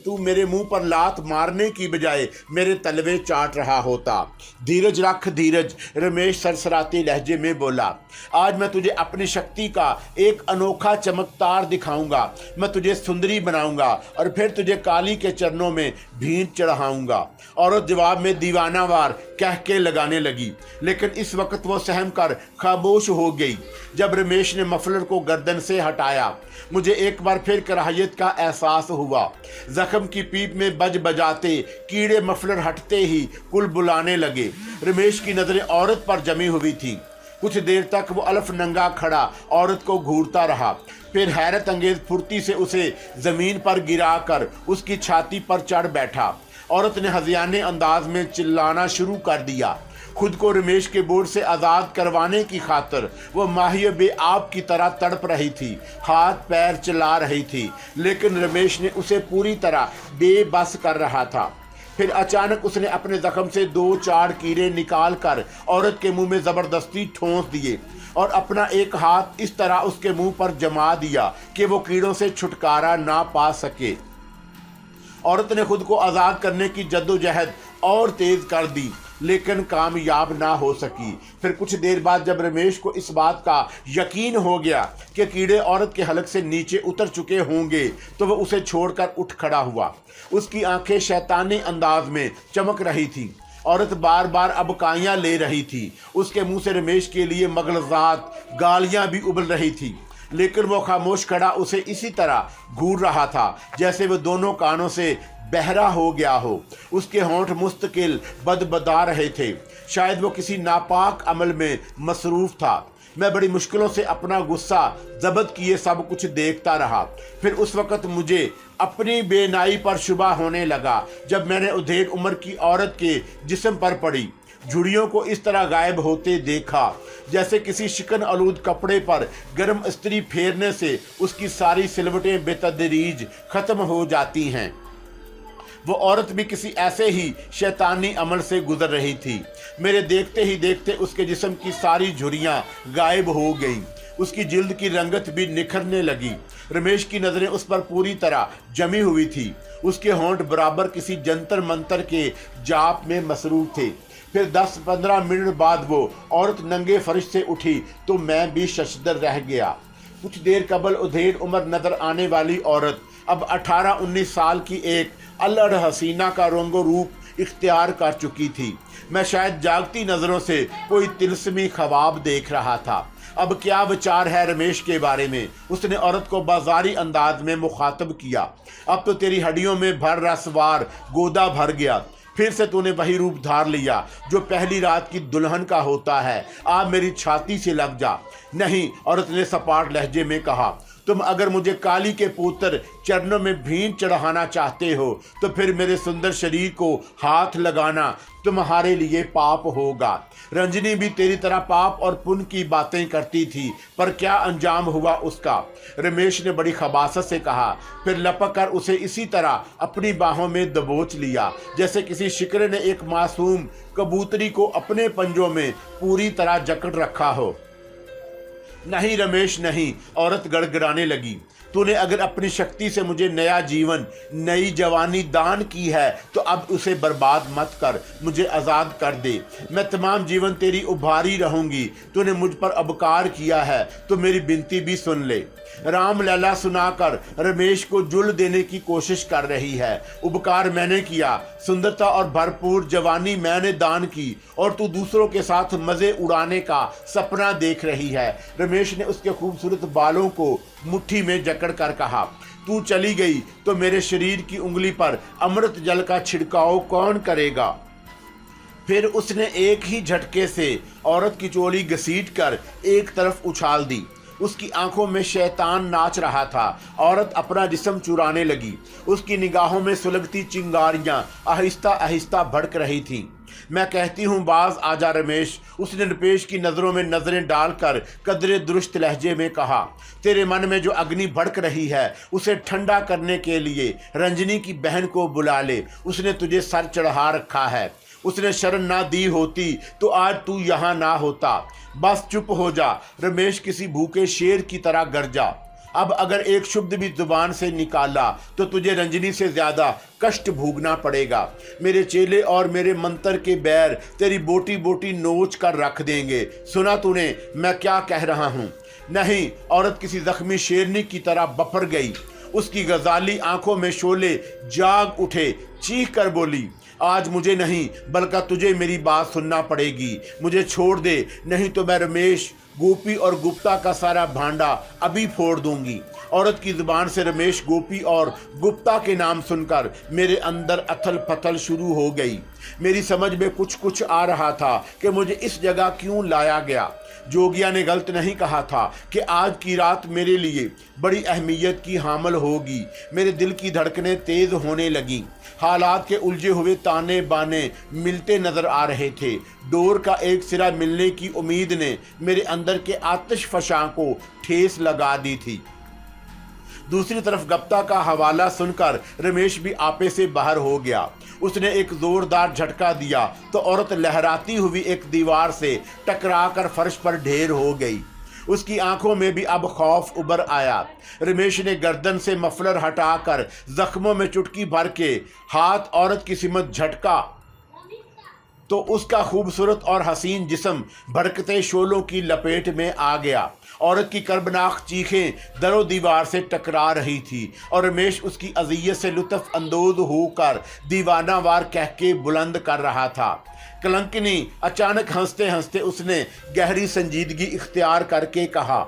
तू मेरे मुंह पर लात मारने की बजाय मेरे तलवे चाट रहा होता। धीरज रख धीरज, रमेश सरसराते लहजे में बोला, आज मैं तुझे अपनी शक्ति का एक अनोखा चमत्कार दिखाऊंगा। मैं तुझे सुंदरी बनाऊंगा और फिर तुझे काली के चरणों में भींट चढ़ाऊंगा। औरत जवाब में दीवानावार कह के लगाने लगी, लेकिन इस वक्त वो सहम कर खामोश हो गई। जब रमेश ने मफलर को गर्दन से हटाया, मुझे एक बार फिर कराहियत का एहसास हुआ। जख्म की पीप में बज बजाते कीड़े मफलर हटते ही कुल बुलाने लगे। रमेश की नजरें औरत पर जमी हुई थी। कुछ देर तक वो अलफ नंगा खड़ा औरत को घूरता रहा, फिर हैरत अंगेज फुर्ती से उसे जमीन पर गिराकर उसकी छाती पर चढ़ बैठा। औरत ने हज़ियाने अंदाज में चिल्लाना शुरू कर दिया। खुद को रमेश के बोझ से आज़ाद करवाने की खातिर वो माहिर बेआब की तरह तड़प रही थी, हाथ पैर चला रही थी, लेकिन रमेश ने उसे पूरी तरह बेबस कर रहा था। फिर अचानक उसने अपने जख्म से 2-4 कीड़े निकाल कर औरत के मुंह में ज़बरदस्ती ठोंस दिए और अपना एक हाथ इस तरह उसके मुंह पर जमा दिया कि वो कीड़ों से छुटकारा ना पा सके। औरत ने खुद को आज़ाद करने की जद्दोजहद और तेज़ कर दी, लेकिन कामयाब ना हो सकी। फिर कुछ देर बाद जब रमेश को इस बात का यकीन हो गया कि कीड़े औरत के हलक से नीचे उतर चुके होंगे, तो वह उसे छोड़कर उठ खड़ा हुआ। उसकी आंखें शैतानी अंदाज में चमक रही थी। औरत बार बार अबकाइयाँ ले रही थी। उसके मुंह से रमेश के लिए मगलजात गालियाँ भी उबल रही थी, लेकिन वो खामोश खड़ा उसे इसी तरह घूर रहा था जैसे वह दोनों कानों से बहरा हो गया हो। उसके होंठ मुस्तकिल बदबदा रहे थे, शायद वो किसी नापाक अमल में मसरूफ था। मैं बड़ी मुश्किलों से अपना गुस्सा जब्त किए सब कुछ देखता रहा। फिर उस वक़्त मुझे अपनी बेनाई पर शुबा होने लगा जब मैंने उधेड़ उम्र की औरत के जिस्म पर पड़ी झुर्रियों को इस तरह गायब होते देखा जैसे किसी शिकन आलूद कपड़े पर गर्म इस्त्री फेरने से उसकी सारी सिलवटें बेतदरीज ख़त्म हो जाती हैं। वो औरत भी किसी ऐसे ही शैतानी अमल से गुजर रही थी। मेरे देखते ही देखते उसके जिस्म की सारी झुर्रियाँ गायब हो गईं। उसकी जिल्द की रंगत भी निखरने लगी। रमेश की नज़रें उस पर पूरी तरह जमी हुई थी। उसके होंठ बराबर किसी जंतर मंतर के जाप में मसरूफ थे। फिर 10-15 मिनट बाद वो औरत नंगे फर्श से उठी तो मैं भी शशदर रह गया। कुछ देर कबल उधेड़ उम्र नजर आने वाली औरत अब 18-19 साल की एक अल्हड़ हसीना का रंगो रूप इख्तियार कर चुकी थी। मैं शायद जागती नज़रों से कोई तिलस्मी ख्वाब देख रहा था। अब क्या विचार है रमेश के बारे में? उसने औरत को बाजारी अंदाज में मुखातब किया। अब तो तेरी हड्डियों में भर रसवार गोदा भर गया। फिर से तूने वही रूप धार लिया जो पहली रात की दुल्हन का होता है। आप मेरी छाती से लग जा। नहीं, औरत ने सपाट लहजे में कहा, तुम अगर मुझे काली के पुत्र चरणों में भींट चढ़ाना चाहते हो तो फिर मेरे सुंदर शरीर को हाथ लगाना तुम्हारे लिए पाप होगा। रंजनी भी तेरी तरह पाप और पुण्य की बातें करती थी, पर क्या अंजाम हुआ उसका? रमेश ने बड़ी खबासत से कहा, फिर लपक कर उसे इसी तरह अपनी बाहों में दबोच लिया जैसे किसी शिकरे ने एक मासूम कबूतरी को अपने पंजों में पूरी तरह जकड़ रखा हो। नहीं रमेश नहीं, औरत गड़गड़ाने लगी। तूने अगर अपनी शक्ति से मुझे नया जीवन, नई जवानी दान की है तो अब उसे बर्बाद मत कर, मुझे आज़ाद कर दे। मैं तमाम जीवन तेरी उभारी रहूंगी। तूने मुझ पर अबकार किया है तो मेरी बिनती भी सुन ले। राम लैला सुनाकर रमेश को जुल देने की कोशिश कर रही है। उपकार मैंने किया, सुंदरता और भरपूर जवानी मैंने दान की और तू दूसरों के साथ मज़े उड़ाने का सपना देख रही है। रमेश ने उसके खूबसूरत बालों को मुट्ठी में जकड़ कर कहा, तू चली गई तो मेरे शरीर की उंगली पर अमृत जल का छिड़काव कौन करेगा? फिर उसने एक ही झटके से औरत की चोली घसीट कर एक तरफ उछाल दी। उसकी आंखों में शैतान नाच रहा था। औरत अपना जिस्म चुराने लगी। उसकी निगाहों में सुलगती चिंगारियां आहिस्ता आहिस्ता भड़क रही थीं। मैं कहती हूँ बाज आजा रमेश, उसने रुपेश की नज़रों में नज़रें डालकर कदरे दुरुस्त लहजे में कहा। तेरे मन में जो अग्नि भड़क रही है उसे ठंडा करने के लिए रंजनी की बहन को बुला ले। उसने तुझे सर चढ़ा रखा है। उसने शरण ना दी होती तो आज तू यहाँ ना होता। बस चुप हो जा। रमेश किसी भूखे शेर की तरह गरजा। अब अगर एक शब्द भी जुबान से निकाला तो तुझे रंजनी से ज़्यादा कष्ट भोगना पड़ेगा। मेरे चेले और मेरे मंत्र के बैर तेरी बोटी बोटी नोच कर रख देंगे। सुना तूने मैं क्या कह रहा हूँ? नहीं, औरत किसी जख्मी शेरनी की तरह बफर गई। उसकी गजाली आंखों में शोले जाग उठे, चीख कर बोली, आज मुझे नहीं बल्कि तुझे मेरी बात सुनना पड़ेगी। मुझे छोड़ दे, नहीं तो मैं रमेश, गोपी और गुप्ता का सारा भांडा अभी फोड़ दूंगी। औरत की जुबान से रमेश, गोपी और गुप्ता के नाम सुनकर मेरे अंदर अथल पथल शुरू हो गई। मेरी समझ में कुछ कुछ आ रहा था कि मुझे इस जगह क्यों लाया गया। जोगिया ने गलत नहीं कहा था कि आज की रात मेरे लिए बड़ी अहमियत की हामल होगी। मेरे दिल की धड़कनें तेज होने लगीं। हालात के उलझे हुए ताने बाने मिलते नजर आ रहे थे। डोर का एक सिरा मिलने की उम्मीद ने मेरे अंदर के आतिश फशां को ठेस लगा दी थी। दूसरी तरफ गप्ता का हवाला सुनकर रमेश भी आपे से बाहर हो गया। उसने एक जोरदार झटका दिया तो औरत लहराती हुई एक दीवार से टकराकर फर्श पर ढेर हो गई। उसकी आंखों में भी अब खौफ उभर आया। रमेश ने गर्दन से मफलर हटाकर जख्मों में चुटकी भर के हाथ औरत की सिमत झटका तो उसका खूबसूरत और हसीन जिस्म भड़कते शोलों की लपेट में आ गया। औरत की कर्बनाक चीखें दरो दीवार से टकरा रही थी और रमेश उसकी अज़ियत से लुत्फ़ अंदोज होकर दीवानावार कह के बुलंद कर रहा था। कलंकिनी, अचानक हंसते हंसते उसने गहरी संजीदगी इख्तियार करके कहा,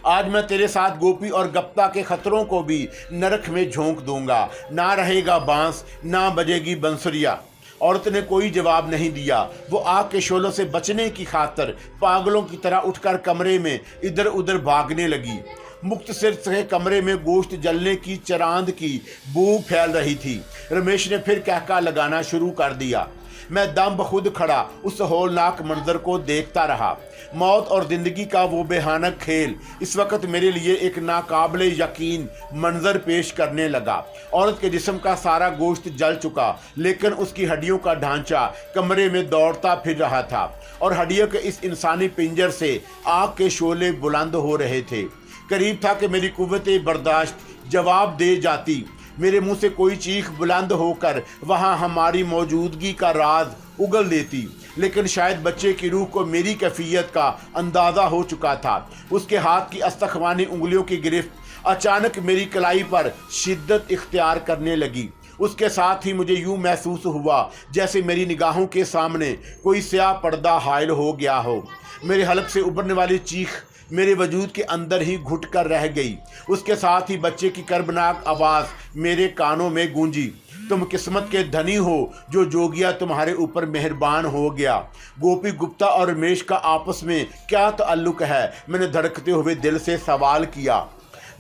आज मैं तेरे साथ गोपी और गप्ता के खतरों को भी नरक में झोंक दूंगा। ना रहेगा बांस, ना बजेगी बंसुरिया। औरत ने कोई जवाब नहीं दिया। वो आग के शोलों से बचने की खातिर पागलों की तरह उठकर कमरे में इधर उधर भागने लगी। मुक्त सिर से कमरे में गोश्त जलने की चरांद की बू फैल रही थी। रमेश ने फिर कहका लगाना शुरू कर दिया। मैं दम बखुद खड़ा उस होलनाक मंजर को देखता रहा। मौत और जिंदगी का वो बेहानक खेल इस वक्त मेरे लिए एक नाकाबिले यकीन मंजर पेश करने लगा। औरत के जिस्म का सारा गोश्त जल चुका, लेकिन उसकी हड्डियों का ढांचा कमरे में दौड़ता फिर रहा था और हड्डियों के इस इंसानी पिंजर से आग के शोले बुलंद हो रहे थे। करीब था कि मेरी कुव्वते बर्दाश्त जवाब दे जाती। मेरे मुंह से कोई चीख बुलंद होकर वहां हमारी मौजूदगी का राज उगल देती, लेकिन शायद बच्चे की रूह को मेरी कैफियत का अंदाज़ा हो चुका था। उसके हाथ की अस्तखवानी उंगलियों की गिरफ्त अचानक मेरी कलाई पर शिद्दत इख्तियार करने लगी। उसके साथ ही मुझे यूं महसूस हुआ जैसे मेरी निगाहों के सामने कोई स्याह पर्दा हायल हो गया हो। मेरे हलक से उभरने वाली चीख मेरे वजूद के अंदर ही घुट कर रह गई। उसके साथ ही बच्चे की कर्बनाक आवाज़ मेरे कानों में गूंजी, तुम किस्मत के धनी हो जो जोगिया तुम्हारे ऊपर मेहरबान हो गया। गोपी, गुप्ता और रमेश का आपस में क्या ताल्लुक है? मैंने धड़कते हुए दिल से सवाल किया।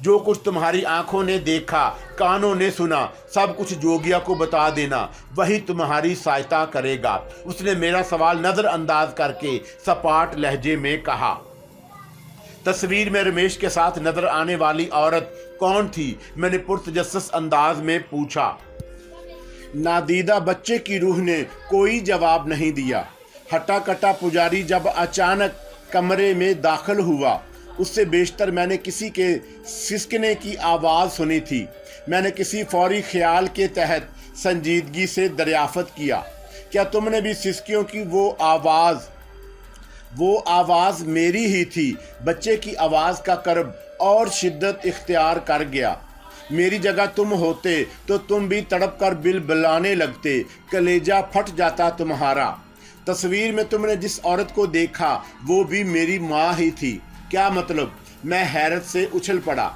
जो कुछ तुम्हारी आंखों ने देखा, कानों ने सुना, सब कुछ जोगिया को बता देना, वही तुम्हारी सहायता करेगा। उसने मेरा सवाल नज़रअंदाज करके सपाट लहजे में कहा। तस्वीर में रमेश के साथ नजर आने वाली औरत कौन थी? मैंने पुरतजस्सुस अंदाज में पूछा। नादीदा बच्चे की रूह ने कोई जवाब नहीं दिया। हटा कटा पुजारी जब अचानक कमरे में दाखिल हुआ, उससे बेशतर मैंने किसी के सिसकने की आवाज़ सुनी थी। मैंने किसी फौरी ख्याल के तहत संजीदगी से दरियाफ़त किया, क्या तुमने भी सिसकियों की वो आवाज़ मेरी ही थी? बच्चे की आवाज़ का कर्ब और शिद्दत इख्तियार कर गया। मेरी जगह तुम होते तो तुम भी तड़प कर बिलबिलाने लगते, कलेजा फट जाता तुम्हारा। तस्वीर में तुमने जिस औरत को देखा वो भी मेरी माँ ही थी। क्या मतलब? मैं हैरत से उछल पड़ा।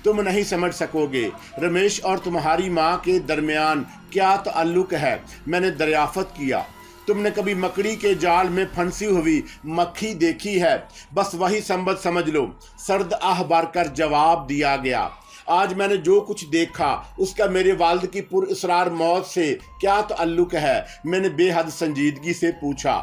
तुम नहीं समझ सकोगे, रमेश और तुम्हारी माँ के दरमियान क्या ताल्लुक है? मैंने दरियाफ़त किया। तुमने कभी मकड़ी के जाल में फंसी हुई मक्खी देखी है? बस वही संबंध समझ लो। सर्द आह भरकर जवाब दिया गया। आज मैंने जो कुछ देखा उसका मेरे वालिद की पुरअसरार मौत से क्या ताल्लुक है? मैंने बेहद संजीदगी से पूछा।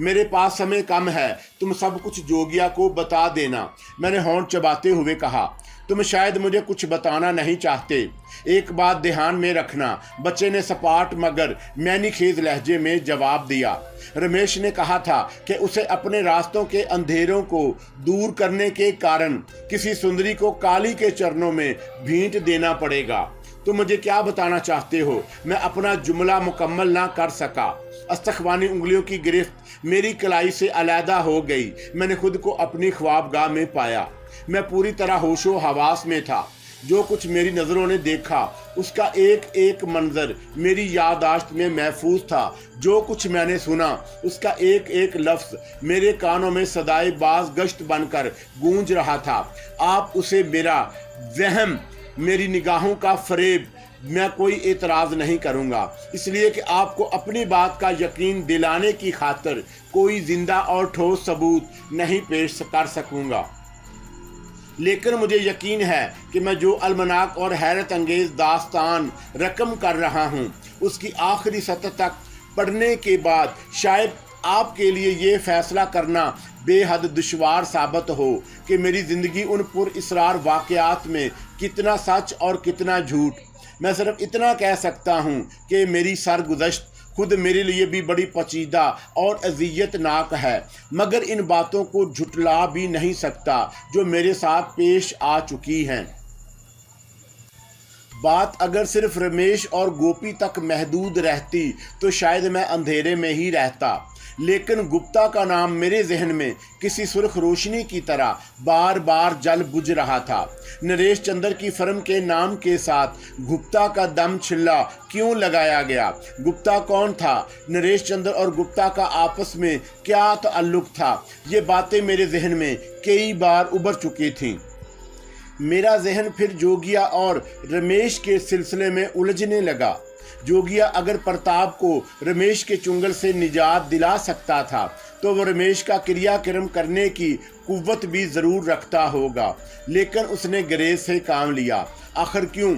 मेरे पास समय कम है, तुम सब कुछ जोगिया को बता देना, मैंने होंठ चबाते हुए कहा। तुम शायद मुझे कुछ बताना नहीं चाहते। एक बात ध्यान में रखना, बच्चे ने सपाट मगर मैनीखेज लहजे में जवाब दिया। रमेश ने कहा था कि उसे अपने रास्तों के अंधेरों को दूर करने के कारण किसी सुंदरी को काली के चरणों में भींट देना पड़ेगा। तुम मुझे क्या बताना चाहते हो? मैं अपना जुमला मुकम्मल ना कर सका। अस्तखवानी उंगलियों की गिरफ्त मेरी कलाई से अलहदा हो गई। मैंने खुद को अपनी ख्वाबगाह में पाया। मैं पूरी तरह होशो हवास में था। जो कुछ मेरी नज़रों ने देखा उसका एक एक मंजर मेरी याददाश्त में महफूज था। जो कुछ मैंने सुना उसका एक एक लफ्ज़ मेरे कानों में सदाए बाज गश्त बनकर गूंज रहा था। आप उसे मेरा वहम, मेरी निगाहों का फरेब, मैं कोई एतराज़ नहीं करूँगा, इसलिए कि आपको अपनी बात का यकीन दिलाने की खातिर कोई ज़िंदा और ठोस सबूत नहीं पेश कर सकूँगा। लेकिन मुझे यकीन है कि मैं जो अलमनाक और हैरत अंगेज़ दास्तान रकम कर रहा हूँ उसकी आखिरी सतह तक पढ़ने के बाद शायद आपके लिए ये फ़ैसला करना बेहद दुश्वार साबित हो कि मेरी ज़िंदगी उन पुरअसरार वाक़यात में कितना सच और कितना झूठ। मैं सिर्फ इतना कह सकता हूँ कि मेरी सरगुज़श्त खुद मेरे लिए भी बड़ी पेचीदा और अज़ियतनाक है, मगर इन बातों को झुटला भी नहीं सकता जो मेरे साथ पेश आ चुकी हैं। बात अगर सिर्फ रमेश और गोपी तक महदूद रहती तो शायद मैं अंधेरे में ही रहता, लेकिन गुप्ता का नाम मेरे जहन में किसी सुर्ख रोशनी की तरह बार बार जल बुझ रहा था। नरेश चंद्र की फर्म के नाम के साथ गुप्ता का दम छिल्ला क्यों लगाया गया? गुप्ता कौन था? नरेश चंद्र और गुप्ता का आपस में क्या ताल्लुक था? ये बातें मेरे जहन में कई बार उभर चुकी थीं। मेरा जहन फिर जोगिया और रमेश के सिलसिले में उलझने लगा। जोगिया अगर प्रताप को रमेश के चुंगल से निजात दिला सकता था तो वह रमेश का क्रियाक्रम करने की कुव्वत भी ज़रूर रखता होगा, लेकिन उसने गरेज से काम लिया। आखिर क्यों?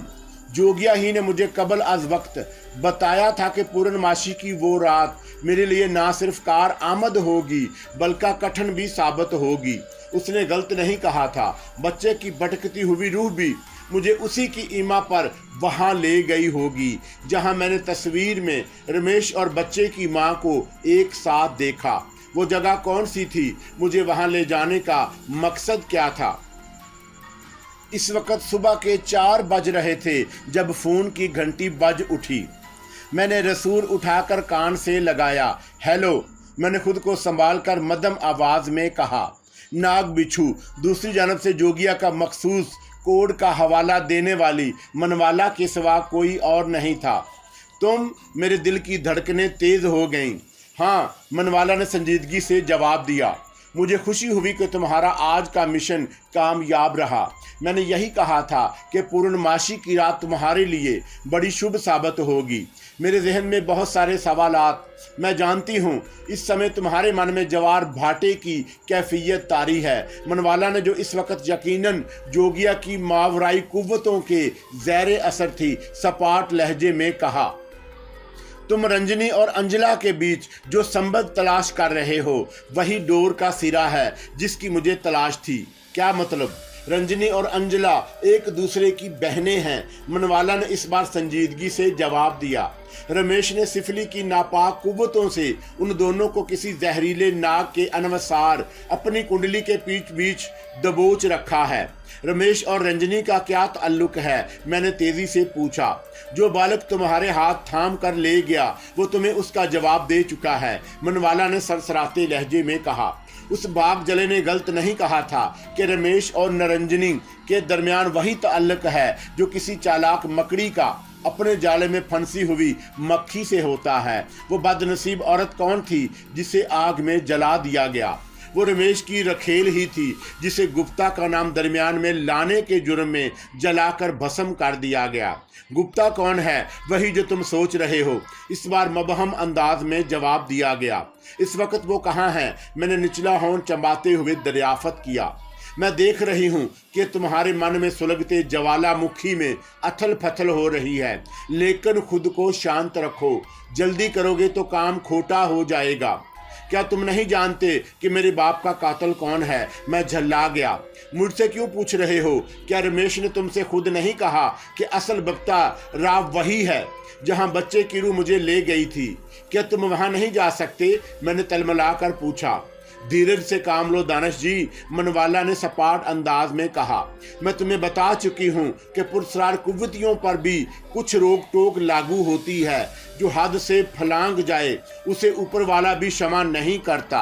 जोगिया ही ने मुझे कबल अज वक्त बताया था कि पूर्णमासी की वो रात मेरे लिए ना सिर्फ कार आमद होगी बल्कि कठिन भी साबित होगी। उसने गलत नहीं कहा था। बच्चे की भटकती हुई रूह भी मुझे उसी की ईमा पर वहाँ ले गई होगी जहाँ मैंने तस्वीर में रमेश और बच्चे की माँ को एक साथ देखा। वो जगह कौन सी थी? मुझे वहाँ ले जाने का मकसद क्या था? इस वक्त सुबह के 4 बज रहे थे जब फ़ोन की घंटी बज उठी। मैंने रसूल उठाकर कान से लगाया। हेलो, मैंने खुद को संभाल कर मध्यम आवाज़ में कहा। नाग बिच्छू दूसरी जानब से जोगिया का मखसूस कोड का हवाला देने वाली मनवाला के सिवा कोई और नहीं था। तुम? मेरे दिल की धड़कनें तेज़ हो गईं। हाँ, मनवाला ने संजीदगी से जवाब दिया। मुझे खुशी हुई कि तुम्हारा आज का मिशन कामयाब रहा। मैंने यही कहा था कि पूर्णमासी की रात तुम्हारे लिए बड़ी शुभ साबित होगी। मेरे जहन में बहुत सारे सवालात। मैं जानती हूँ इस समय तुम्हारे मन में जवार भाटे की कैफियत तारी है। मनवाला ने जो इस वक्त यकीनन जोगिया की मावराई कुव्वतों के ज़ैर असर थी, सपाट लहजे में कहा। तुम रंजनी और अंजला के बीच जो संबंध तलाश कर रहे हो वही डोर का सिरा है जिसकी मुझे तलाश थी। क्या मतलब? रंजनी और अंजला एक दूसरे की बहनें हैं। मनवाला ने इस बार संजीदगी से जवाब दिया। रमेश ने सिफली की नापाक कुव्वतों से उन दोनों को किसी जहरीले नाग के अनुसार अपनी कुंडली के बीच बीच दबोच रखा है। रमेश और रंजनी का क्या ताल्लुक है? मैंने तेजी से पूछा। जो बालक तुम्हारे हाथ थाम कर ले गया वो तुम्हें उसका जवाब दे चुका है, मनवाला ने सरसराते लहजे में कहा। उस बाग जले ने गलत नहीं कहा था कि रमेश और नरंजनी के दरमियान वही ताल्लुक है जो किसी चालाक मकड़ी का अपने जाले में फंसी हुई मक्खी से होता है। वो बदनसीब औरत कौन थी जिसे आग में जला दिया गया? वो रमेश की रखेल ही थी जिसे गुप्ता का नाम दरमियान में लाने के जुर्म में जलाकर भस्म कर दिया गया। गुप्ता कौन है? वही जो तुम सोच रहे हो। इस बार मबहम अंदाज में जवाब दिया गया। इस वक्त वो कहाँ है? मैंने निचला होंठ चबाते हुए दरियाफत किया। मैं देख रही हूँ कि तुम्हारे मन में सुलगते ज्वालामुखी में अथल पथल हो रही है, लेकिन खुद को शांत रखो। जल्दी करोगे तो काम खोटा हो जाएगा। क्या तुम नहीं जानते कि मेरे बाप का कातिल कौन है? मैं झल्ला गया। मुझसे क्यों पूछ रहे हो? क्या रमेश ने तुमसे खुद नहीं कहा कि असल बख्ता राव वही है जहां बच्चे की रूह मुझे ले गई थी? क्या तुम वहां नहीं जा सकते? मैंने तलमला कर पूछा। धीरज से काम लो दानिश जी, मनवाला ने सपाट अंदाज में कहा। मैं तुम्हें बता चुकी हूँ कि पुरस्कार कुव्वतियों पर भी कुछ रोक टोक लागू होती है। जो हद से फलांग जाए उसे ऊपर वाला भी क्षमा नहीं करता।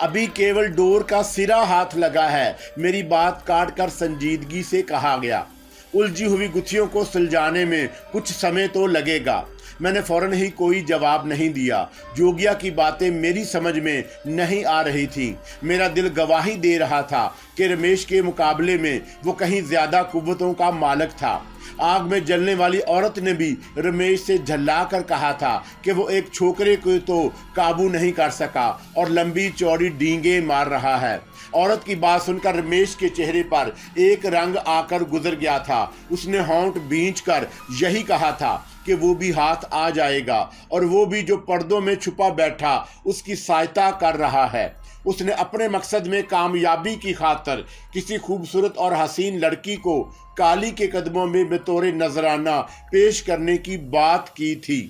अभी केवल डोर का सिरा हाथ लगा है। मेरी बात काट कर संजीदगी से कहा गया। उलझी हुई गुत्थियों को सुलझाने में कुछ समय तो लगेगा। मैंने फौरन ही कोई जवाब नहीं दिया। जोगिया की बातें मेरी समझ में नहीं आ रही थी। मेरा दिल गवाही दे रहा था कि रमेश के मुकाबले में वो कहीं ज्यादा कुव्वतों का मालिक था। आग में जलने वाली औरत ने भी रमेश से झल्ला कर कहा था कि वो एक छोकरे को तो काबू नहीं कर सका और लंबी चौड़ी डींगे मार रहा है। औरत की बात सुनकर रमेश के चेहरे पर एक रंग आकर गुजर गया था। उसने होंठ भींचकर यही कहा था कि वो भी हाथ आ जाएगा, और वो भी जो पर्दों में छुपा बैठा उसकी सहायता कर रहा है। उसने अपने मकसद में कामयाबी की खातिर किसी खूबसूरत और हसीन लड़की को काली के कदमों में बतौर नजराना पेश करने की बात की थी।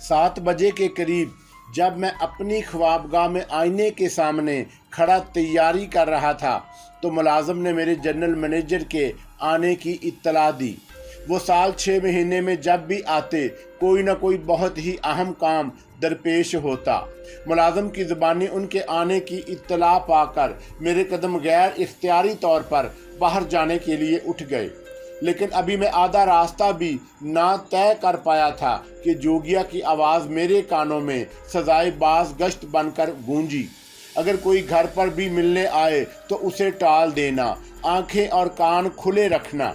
7 बजे के करीब जब मैं अपनी ख्वाबगाह में आईने के सामने खड़ा तैयारी कर रहा था तो मुलाजिम ने मेरे जनरल मैनेजर के आने की इत्तला दी। वो साल 6 महीने में जब भी आते कोई ना कोई बहुत ही अहम काम दरपेश होता। मुलाजिम की ज़ुबानी उनके आने की इत्तला पाकर मेरे कदम गैर इख्तियारी तौर पर बाहर जाने के लिए उठ गए। लेकिन अभी मैं आधा रास्ता भी ना तय कर पाया था कि जोगिया की आवाज़ मेरे कानों में सजाए बाज गश्त बनकर गूंजी। अगर कोई घर पर भी मिलने आए तो उसे टाल देना, आंखें और कान खुले रखना,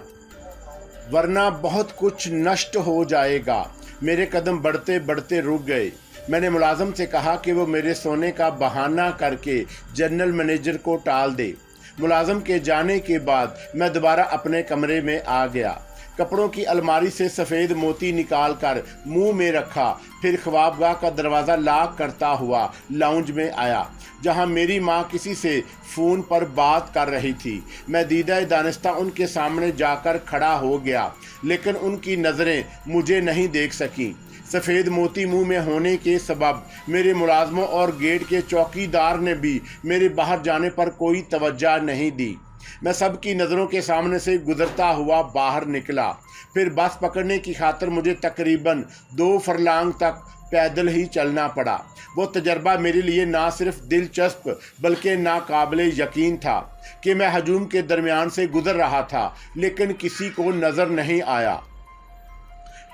वरना बहुत कुछ नष्ट हो जाएगा। मेरे कदम बढ़ते बढ़ते रुक गए। मैंने मुलाजिम से कहा कि वो मेरे सोने का बहाना करके जनरल मैनेजर को टाल दे। मुलाजिम के जाने के बाद मैं दोबारा अपने कमरे में आ गया। कपड़ों की अलमारी से सफ़ेद मोती निकाल कर मुँह में रखा, फिर ख्वाबगाह का दरवाज़ा लॉक करता हुआ लाउंज में आया जहां मेरी मां किसी से फ़ोन पर बात कर रही थी। मैं दीदा दानिस्ता उनके सामने जाकर खड़ा हो गया, लेकिन उनकी नज़रें मुझे नहीं देख सकीं। सफ़ेद मोती मुंह में होने के सबब मेरे मुलाजमों और गेट के चौकीदार ने भी मेरे बाहर जाने पर कोई तवज्जो नहीं दी। मैं सबकी नज़रों के सामने से गुजरता हुआ बाहर निकला। फिर बस पकड़ने की खातिर मुझे तकरीबन 2 फरलांग तक पैदल ही चलना पड़ा। वो तजर्बा मेरे लिए ना सिर्फ दिलचस्प बल्कि नाकाबिले यकीन था कि मैं हजूम के दरमियान से गुजर रहा था, लेकिन किसी को नज़र नहीं आया।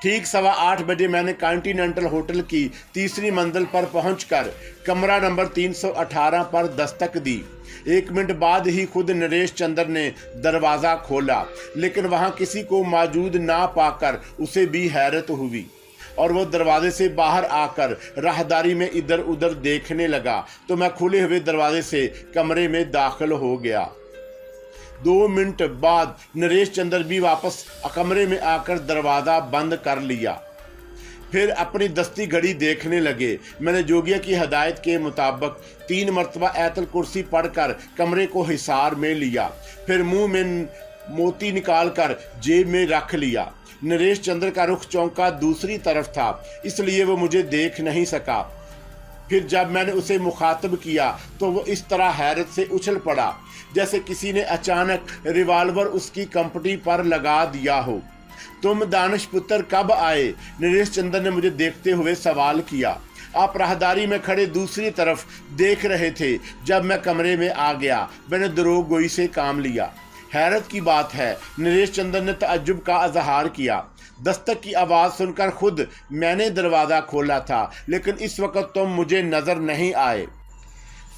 ठीक 8:15 बजे मैंने कॉन्टिनेंटल होटल की तीसरी मंजिल पर पहुंचकर कमरा नंबर 318 पर दस्तक दी। 1 मिनट बाद ही खुद नरेश चंद्र ने दरवाज़ा खोला, लेकिन वहां किसी को मौजूद ना पाकर उसे भी हैरत हुई और वो दरवाजे से बाहर आकर राहदारी में इधर उधर देखने लगा तो मैं खुले हुए दरवाजे से कमरे में दाखिल हो गया। 2 मिनट बाद नरेश चंद्र भी वापस कमरे में आकर दरवाज़ा बंद कर लिया। फिर अपनी दस्ती घड़ी देखने लगे। मैंने जोगिया की हदायत के मुताबिक 3 मरतबा आयतुल कुर्सी पढ़कर कमरे को हिसार में लिया, फिर मुंह में मोती निकालकर जेब में रख लिया। नरेश चंद्र का रुख चौंका दूसरी तरफ था, इसलिए वो मुझे देख नहीं सका। फिर जब मैंने उसे मुखातब किया तो वो इस तरह हैरत से उछल पड़ा जैसे किसी ने अचानक रिवाल्वर उसकी कंपटी पर लगा दिया हो। तुम दानिश पुत्र कब आए? नरेश चंद्र ने मुझे देखते हुए सवाल किया। आप राहदारी में खड़े दूसरी तरफ देख रहे थे जब मैं कमरे में आ गया। मैंने दरोग गोई से काम लिया। हैरत की बात है, नरेश चंद्र ने तअज्जुब का इजहार किया। दस्तक की आवाज़ सुनकर खुद मैंने दरवाज़ा खोला था, लेकिन इस वक्त तुम मुझे नज़र नहीं आए।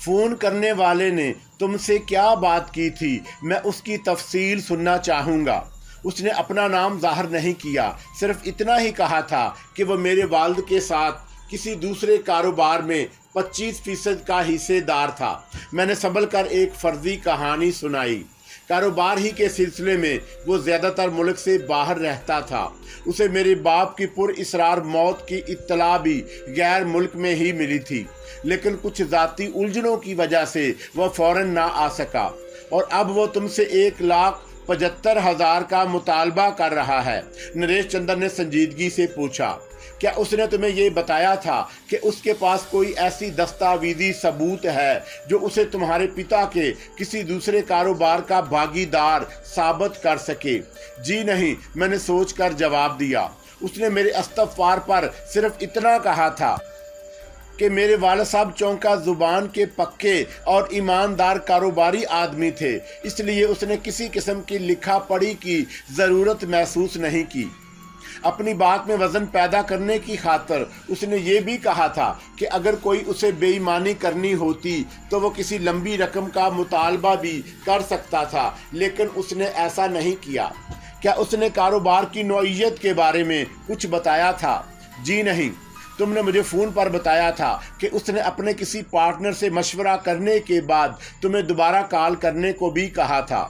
फ़ोन करने वाले ने तुमसे क्या बात की थी? मैं उसकी तफसील सुनना चाहूँगा। उसने अपना नाम ज़ाहिर नहीं किया, सिर्फ इतना ही कहा था कि वह मेरे वालिद के साथ किसी दूसरे कारोबार में 25% का हिस्सेदार था। मैंने संभल कर एक फर्जी कहानी सुनाई। कारोबार ही के सिलसिले में वो ज़्यादातर मुल्क से बाहर रहता था। उसे मेरे बाप की पुरइसरार मौत की इत्तला भी गैर मुल्क में ही मिली थी, लेकिन कुछ ज़ाती उलझनों की वजह से वह फ़ौरन ना आ सका और अब वो तुमसे 1,75,000 का मुतालबा कर रहा है। नरेश चंद्र ने संजीदगी से पूछा, क्या उसने तुम्हें ये बताया था कि उसके पास कोई ऐसी दस्तावेजी सबूत है जो उसे तुम्हारे पिता के किसी दूसरे कारोबार का भागीदार साबित कर सके? जी नहीं, मैंने सोचकर जवाब दिया। उसने मेरे इस्तफार पर सिर्फ इतना कहा था कि मेरे वालिद साहब चौंका ज़ुबान के पक्के और ईमानदार कारोबारी आदमी थे, इसलिए उसने किसी किस्म की लिखा पढ़ी की ज़रूरत महसूस नहीं की। अपनी बात में वज़न पैदा करने की खातर उसने ये भी कहा था कि अगर कोई उसे बेईमानी करनी होती तो वो किसी लंबी रकम का मुतालबा भी कर सकता था, लेकिन उसने ऐसा नहीं किया। क्या उसने कारोबार की नौइयत के बारे में कुछ बताया था? जी नहीं। तुमने मुझे फ़ोन पर बताया था कि उसने अपने किसी पार्टनर से मशवरा करने के बाद तुम्हें दोबारा कॉल करने को भी कहा था।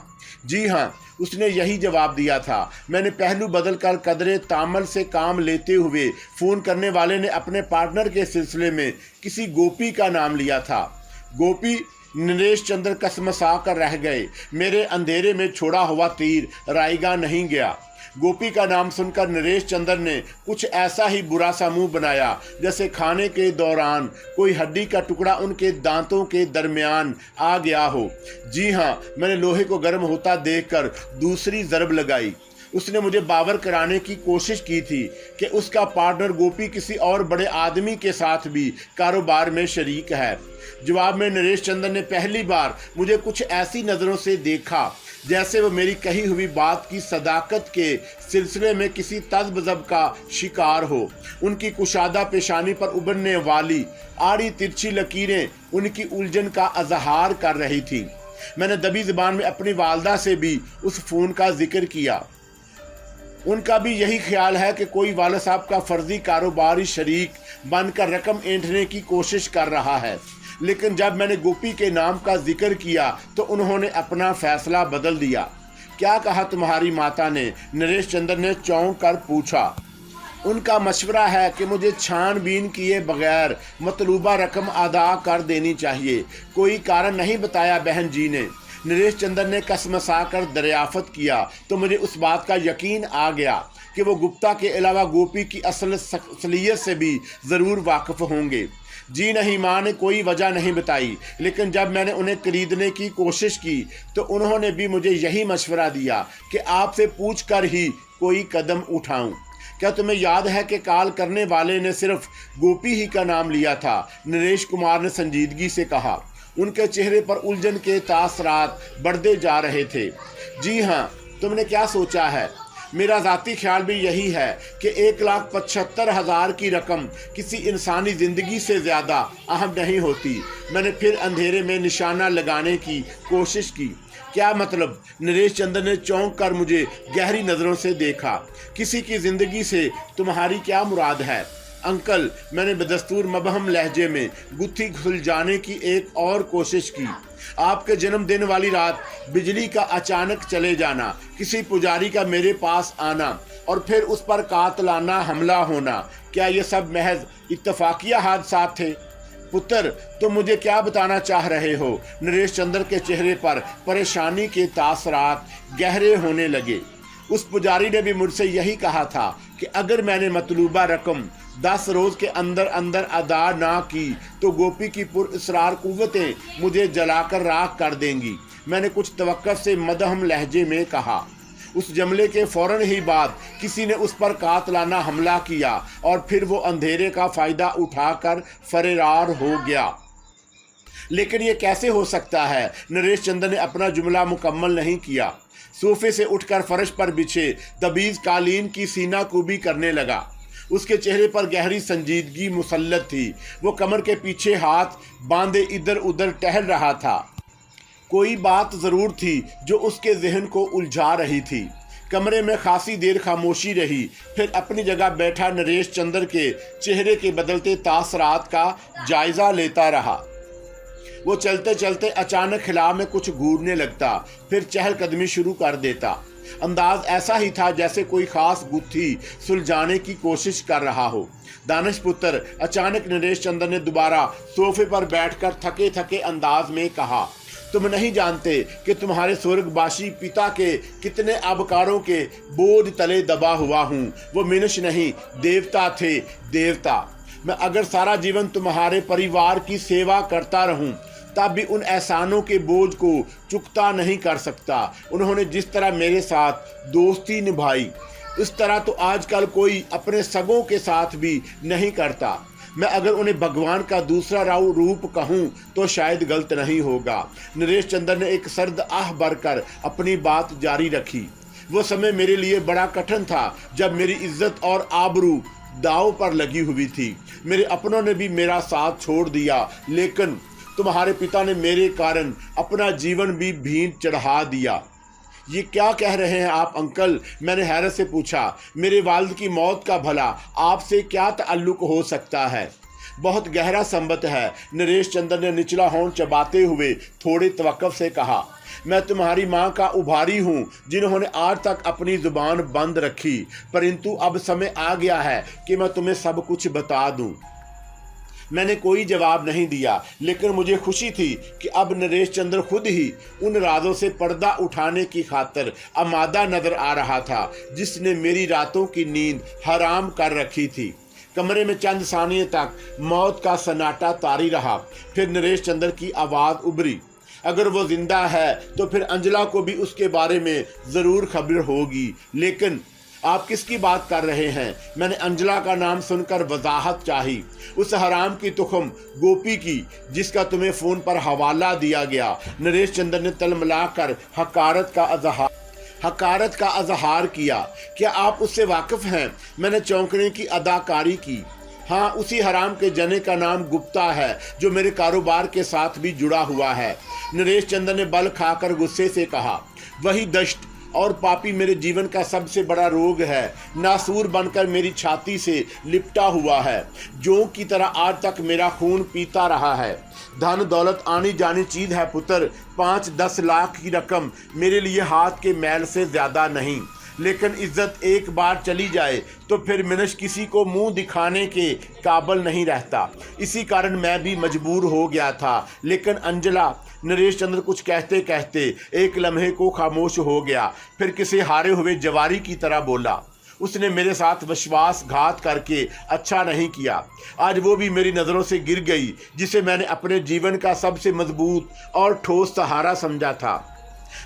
जी हाँ, उसने यही जवाब दिया था। मैंने पहलू बदल कर कदरे तामल से काम लेते हुए फ़ोन करने वाले ने अपने पार्टनर के सिलसिले में किसी गोपी का नाम लिया था। गोपी नरेश चंद्र कसमसा कर रह गए। मेरे अंधेरे में छोड़ा हुआ तीर रायगा नहीं गया। गोपी का नाम सुनकर नरेश चंद्र ने कुछ ऐसा ही बुरा सा मुंह बनाया जैसे खाने के दौरान कोई हड्डी का टुकड़ा उनके दांतों के दरमियान आ गया हो। जी हाँ, मैंने लोहे को गर्म होता देखकर दूसरी ज़रब लगाई। उसने मुझे बावर कराने की कोशिश की थी कि उसका पार्टनर गोपी किसी और बड़े आदमी के साथ भी कारोबार में शरीक है। जवाब में नरेश चंद्र ने पहली बार मुझे कुछ ऐसी नज़रों से देखा जैसे वो मेरी कही हुई बात की सदाकत के सिलसिले में किसी तज़बज़ब का शिकार हो। उनकी कुशादा पेशानी पर उभरने वाली आड़ी तिरछी लकीरें उनकी उलझन का अजहार कर रही थी। मैंने दबी ज़बान में अपनी वालदा से भी उस फ़ोन का जिक्र किया। उनका भी यही ख्याल है कि कोई वालिद साहब का फर्जी कारोबारी शरीक बनकर रकम ऐंठने की कोशिश कर रहा है, लेकिन जब मैंने गोपी के नाम का जिक्र किया तो उन्होंने अपना फैसला बदल दिया। क्या कहा तुम्हारी माता ने? नरेश चंद्र ने चौंक कर पूछा। उनका मशवरा है कि मुझे छानबीन किए बगैर मतलूबा रकम अदा कर देनी चाहिए। कोई कारण नहीं बताया बहन जी ने। नरेश चंद्र ने कसमसा कर दरियाफ़त किया तो मुझे उस बात का यकीन आ गया कि वो गुप्ता के अलावा गोपी की असलियत से भी ज़रूर वाकिफ़ होंगे। जी नहीं, माँ ने कोई वजह नहीं बताई, लेकिन जब मैंने उन्हें खरीदने की कोशिश की तो उन्होंने भी मुझे यही मशवरा दिया कि आपसे पूछ कर ही कोई कदम उठाऊं। क्या तुम्हें याद है कि कॉल करने वाले ने सिर्फ गोपी ही का नाम लिया था? नरेश कुमार ने संजीदगी से कहा। उनके चेहरे पर उलझन के तासरात बढ़ते जा रहे थे। जी हाँ, तुमने क्या सोचा है? मेरा ज़ाती ख्याल भी यही है कि 1,75,000 की रकम किसी इंसानी ज़िंदगी से ज़्यादा अहम नहीं होती। मैंने फिर अंधेरे में निशाना लगाने की कोशिश की। क्या मतलब? नरेश चंद्र ने चौंक कर मुझे गहरी नज़रों से देखा। किसी की ज़िंदगी से तुम्हारी क्या मुराद है? अंकल, मैंने बदस्तूर मबहम लहजे में गुत्थी सुलझाने की एक और कोशिश की। आपके जन्मदिन वाली रात बिजली का अचानक चले जाना, किसी पुजारी का मेरे पास आना और फिर उस पर कातलाना हमला होना, क्या ये सब महज इत्तफाकिया हादसात थे? पुत्र, तुम मुझे क्या बताना चाह रहे हो? नरेश चंद्र के चेहरे पर परेशानी के तासरात गहरे होने लगे। उस पुजारी ने भी मुझसे यही कहा था कि अगर मैंने मतलूबा रकम 10 रोज़ के अंदर अंदर अदा ना की तो गोपी की पुरअसरार कुव्वतें मुझे जलाकर राख कर देंगी। मैंने कुछ तवक्कुफ से मदहम लहजे में कहा। उस जमले के फ़ौरन ही बाद किसी ने उस पर कातलाना हमला किया और फिर वो अंधेरे का फ़ायदा उठाकर फरार हो गया। लेकिन ये कैसे हो सकता है? नरेश चंद्र ने अपना जुमला मुकम्मल नहीं किया। सोफे से उठकर फर्श पर बिछे तबीज़ कालीन की सीना कुबी करने लगा। उसके चेहरे पर गहरी संजीदगी मुसल्लत थी। वो कमर के पीछे हाथ बांधे इधर उधर टहल रहा था। कोई बात ज़रूर थी जो उसके जहन को उलझा रही थी। कमरे में खासी देर खामोशी रही। फिर अपनी जगह बैठा नरेश चंद्र के चेहरे के बदलते तासरात का जायज़ा लेता रहा। वो चलते चलते अचानक खिला में कुछ घूरने लगता, फिर चहलकदमी शुरू कर देता। अंदाज ऐसा ही था जैसे कोई ख़ास गुत्थी सुलझाने की कोशिश कर रहा हो। दानिश पुत्र, अचानक नरेश चंद्र ने दोबारा सोफे पर बैठकर थके थके अंदाज में कहा, तुम नहीं जानते कि तुम्हारे स्वर्गवासी पिता के कितने अबकारों के बोझ तले दबा हुआ हूँ। वो मिनश नहीं, देवता थे, देवता। मैं अगर सारा जीवन तुम्हारे परिवार की सेवा करता रहूं तब भी उन एहसानों के बोझ को चुकता नहीं कर सकता। उन्होंने जिस तरह मेरे साथ दोस्ती निभाई, इस तरह तो आजकल कोई अपने सगों के साथ भी नहीं करता। मैं अगर उन्हें भगवान का दूसरा रूप कहूं तो शायद गलत नहीं होगा। नरेश चंद्र ने एक सर्द आह भरकर अपनी बात जारी रखी। वो समय मेरे लिए बड़ा कठिन था जब मेरी इज्जत और आबरू दांव पर लगी हुई थी। मेरे अपनों ने भी मेरा साथ छोड़ दिया, लेकिन तुम्हारे पिता ने मेरे कारण अपना जीवन भी भीख चढ़ा दिया। ये क्या कह रहे हैं आप अंकल? मैंने हैरत से पूछा। मेरे वालिद की मौत का भला आपसे क्या ताल्लुक हो सकता है? बहुत गहरा संबंध है, नरेश चंद्र ने निचला होंठ चबाते हुए थोड़े तवक्कुफ से कहा। मैं तुम्हारी माँ का उभारी हूँ जिन्होंने आज तक अपनी जुबान बंद रखी, परंतु अब समय आ गया है कि मैं तुम्हें सब कुछ बता दूँ। मैंने कोई जवाब नहीं दिया, लेकिन मुझे खुशी थी कि अब नरेश चंद्र खुद ही उन राजों से पर्दा उठाने की खातिर आमादा नजर आ रहा था जिसने मेरी रातों की नींद हराम कर रखी थी। कमरे में चंद सानिये तक मौत का सन्नाटा तारी रहा। फिर नरेश चंद्र की आवाज़ उभरी। अगर वो जिंदा है तो फिर अंजला को भी उसके बारे में ज़रूर खबर होगी। लेकिन आप किसकी बात कर रहे हैं? मैंने अंजला का नाम सुनकर वजाहत चाही। उस हराम की तुखम गोपी की जिसका तुम्हें फ़ोन पर हवाला दिया गया। नरेश चंद्र ने तलमलाकर हकारत का अजहार किया। क्या आप उससे वाकिफ़ हैं? मैंने चौंकने की अदाकारी की। हाँ, उसी हराम के जने का नाम गुप्ता है जो मेरे कारोबार के साथ भी जुड़ा हुआ है। नरेश चंद्र ने बल खाकर गुस्से से कहा। वही दश्त और पापी मेरे जीवन का सबसे बड़ा रोग है। नासूर बनकर मेरी छाती से लिपटा हुआ है, जोंक की तरह आज तक मेरा खून पीता रहा है। धन दौलत आनी जानी चीज़ है पुत्र। 5-10 लाख की रकम मेरे लिए हाथ के मैल से ज़्यादा नहीं, लेकिन इज्जत एक बार चली जाए तो फिर मिनश किसी को मुंह दिखाने के काबिल नहीं रहता। इसी कारण मैं भी मजबूर हो गया था। लेकिन अंजला, नरेश चंद्र कुछ कहते कहते एक लम्हे को खामोश हो गया। फिर किसी हारे हुए जवारी की तरह बोला। उसने मेरे साथ विश्वासघात करके अच्छा नहीं किया। आज वो भी मेरी नज़रों से गिर गई जिसे मैंने अपने जीवन का सबसे मजबूत और ठोस सहारा समझा था।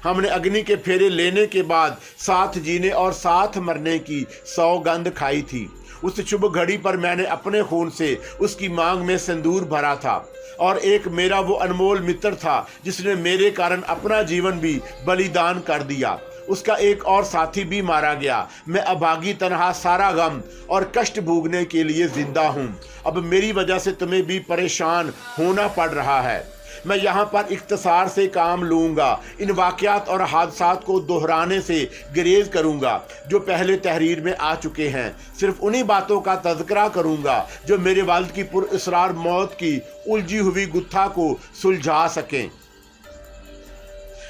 हमने अग्नि के फेरे लेने के बाद साथ जीने और साथ मरने की सौगंध खाई थी। उस शुभ घड़ी पर मैंने अपने खून से उसकी मांग में सिंदूर भरा था, और एक मेरा वो अनमोल मित्र था जिसने मेरे कारण अपना जीवन भी बलिदान कर दिया। उसका एक और साथी भी मारा गया। मैं अभागी तनहा सारा गम और कष्ट भोगने के लिए जिंदा हूँ। अब मेरी वजह से तुम्हें भी परेशान होना पड़ रहा है। मैं यहाँ पर इख्तिसार से काम लूँगा। इन वाक़यात और हादसात को दोहराने से गुरेज करूँगा जो पहले तहरीर में आ चुके हैं। सिर्फ उन्हीं बातों का तज़किरा करूँगा जो मेरे वालिद की पुरअसरार मौत की उलझी हुई गुत्था को सुलझा सकें।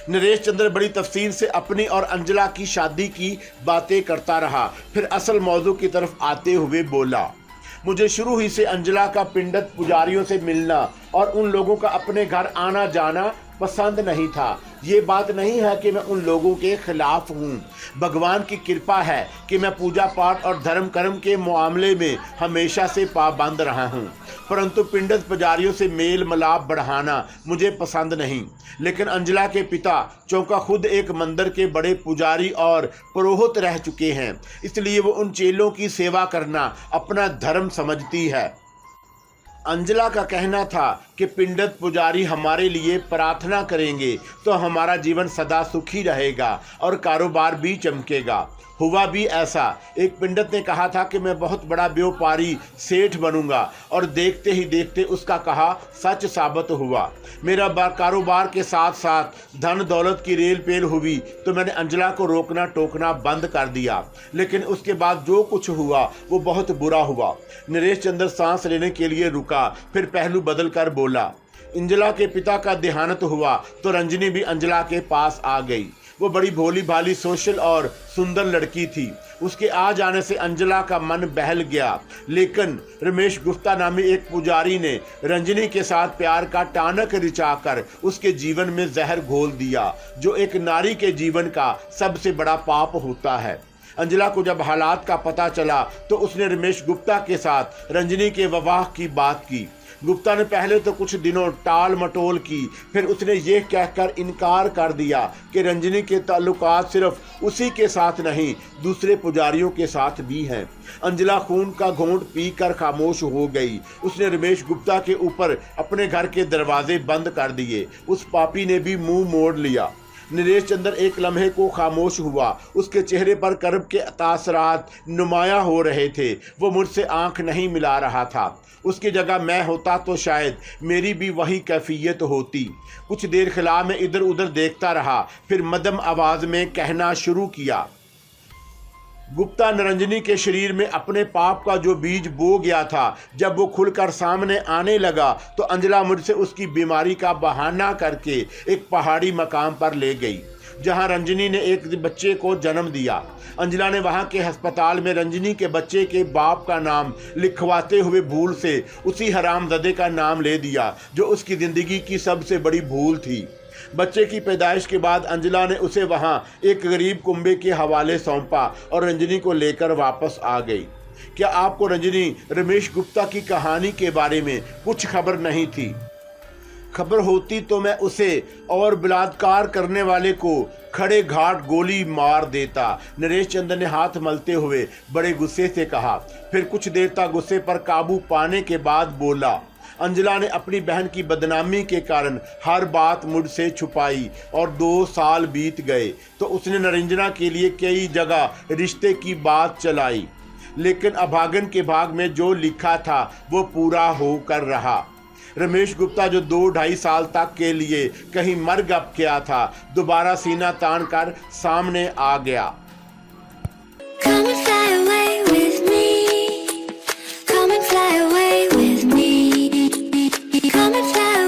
नरेश चंद्र बड़ी तफसील से अपनी और अंजला की शादी की बातें करता रहा। फिर असल मौजू की तरफ आते हुए बोला। मुझे शुरू ही से अंजला का पिंडत पुजारियों से मिलना और उन लोगों का अपने घर आना जाना पसंद नहीं था। ये बात नहीं है कि मैं उन लोगों के खिलाफ हूँ। भगवान की कृपा है कि मैं पूजा पाठ और धर्म कर्म के मामले में हमेशा से पाबंद रहा हूँ, परंतु पिंडत पुजारियों से मेल मिलाप बढ़ाना मुझे पसंद नहीं। लेकिन अंजला के पिता चौंका खुद एक मंदिर के बड़े पुजारी और पुरोहित रह चुके हैं, इसलिए वो उन चेलों की सेवा करना अपना धर्म समझती है। अंजला का कहना था कि पिंडत पुजारी हमारे लिए प्रार्थना करेंगे तो हमारा जीवन सदा सुखी रहेगा और कारोबार भी चमकेगा। हुआ भी ऐसा। एक पंडित ने कहा था कि मैं बहुत बड़ा व्यापारी सेठ बनूंगा, और देखते ही देखते उसका कहा सच साबित हुआ। मेरा कारोबार के साथ साथ धन दौलत की रेल पेल हुई तो मैंने अंजला को रोकना टोकना बंद कर दिया। लेकिन उसके बाद जो कुछ हुआ वो बहुत बुरा हुआ। नरेश चंद्र सांस लेने के लिए रुका, फिर पहलू बदल कर बोला। अंजला के पिता का देहांत हुआ तो रंजनी भी अंजला के पास आ गई। वो बड़ी भोली भाली सोशल और सुंदर लड़की थी। उसके आ जाने से अंजला का मन बहल गया। लेकिन रमेश गुप्ता नामी एक पुजारी ने रंजनी के साथ प्यार का टानक रिचाकर उसके जीवन में जहर घोल दिया, जो एक नारी के जीवन का सबसे बड़ा पाप होता है। अंजला को जब हालात का पता चला तो उसने रमेश गुप्ता के साथ रंजनी के विवाह की बात की। गुप्ता ने पहले तो कुछ दिनों टाल मटोल की, फिर उसने ये कहकर इनकार कर दिया कि रंजनी के ताल्लुकात सिर्फ उसी के साथ नहीं दूसरे पुजारियों के साथ भी हैं। अंजला खून का घोंट पीकर खामोश हो गई। उसने रमेश गुप्ता के ऊपर अपने घर के दरवाजे बंद कर दिए। उस पापी ने भी मुंह मोड़ लिया। नरेश चंद्र एक लम्हे को खामोश हुआ। उसके चेहरे पर कर्ब के तासरात नुमाया हो रहे थे। वो मुझसे आंख नहीं मिला रहा था। उसकी जगह मैं होता तो शायद मेरी भी वही कैफियत होती। कुछ देर खिला में इधर उधर देखता रहा, फिर मध्यम आवाज में कहना शुरू किया। गुप्ता निरंजनी के शरीर में अपने पाप का जो बीज बो गया था, जब वो खुलकर सामने आने लगा तो अंजला मुझसे उसकी बीमारी का बहाना करके एक पहाड़ी मकाम पर ले गई, जहां रंजनी ने एक बच्चे को जन्म दिया। अंजला ने वहां के अस्पताल में रंजनी के बच्चे के बाप का नाम लिखवाते हुए भूल से उसी हरामजादे का नाम ले दिया जो उसकी ज़िंदगी की सबसे बड़ी भूल थी। बच्चे की पैदाइश के बाद अंजला ने उसे वहां एक गरीब कुंबे के हवाले सौंपा और रंजनी को लेकर वापस आ गई। क्या आपको रंजनी रमेश गुप्ता की कहानी के बारे में कुछ खबर नहीं थी? खबर होती तो मैं उसे और बलात्कार करने वाले को खड़े घाट गोली मार देता, नरेश चंद्र ने हाथ मलते हुए बड़े गुस्से से कहा। फिर कुछ देर तक गुस्से पर काबू पाने के बाद बोला, अंजला ने अपनी बहन की बदनामी के कारण हर बात मुझसे छुपाई और 2 साल बीत गए तो उसने नरेंजना के लिए कई जगह रिश्ते की बात चलाई, लेकिन अभागन के भाग में जो लिखा था वो पूरा होकर रहा। रमेश गुप्ता जो 2-2.5 साल तक के लिए कहीं मर गप गया था, दोबारा सीना तान कर सामने आ गया। Come and fly away with me. Come and fly away with me. Come and fly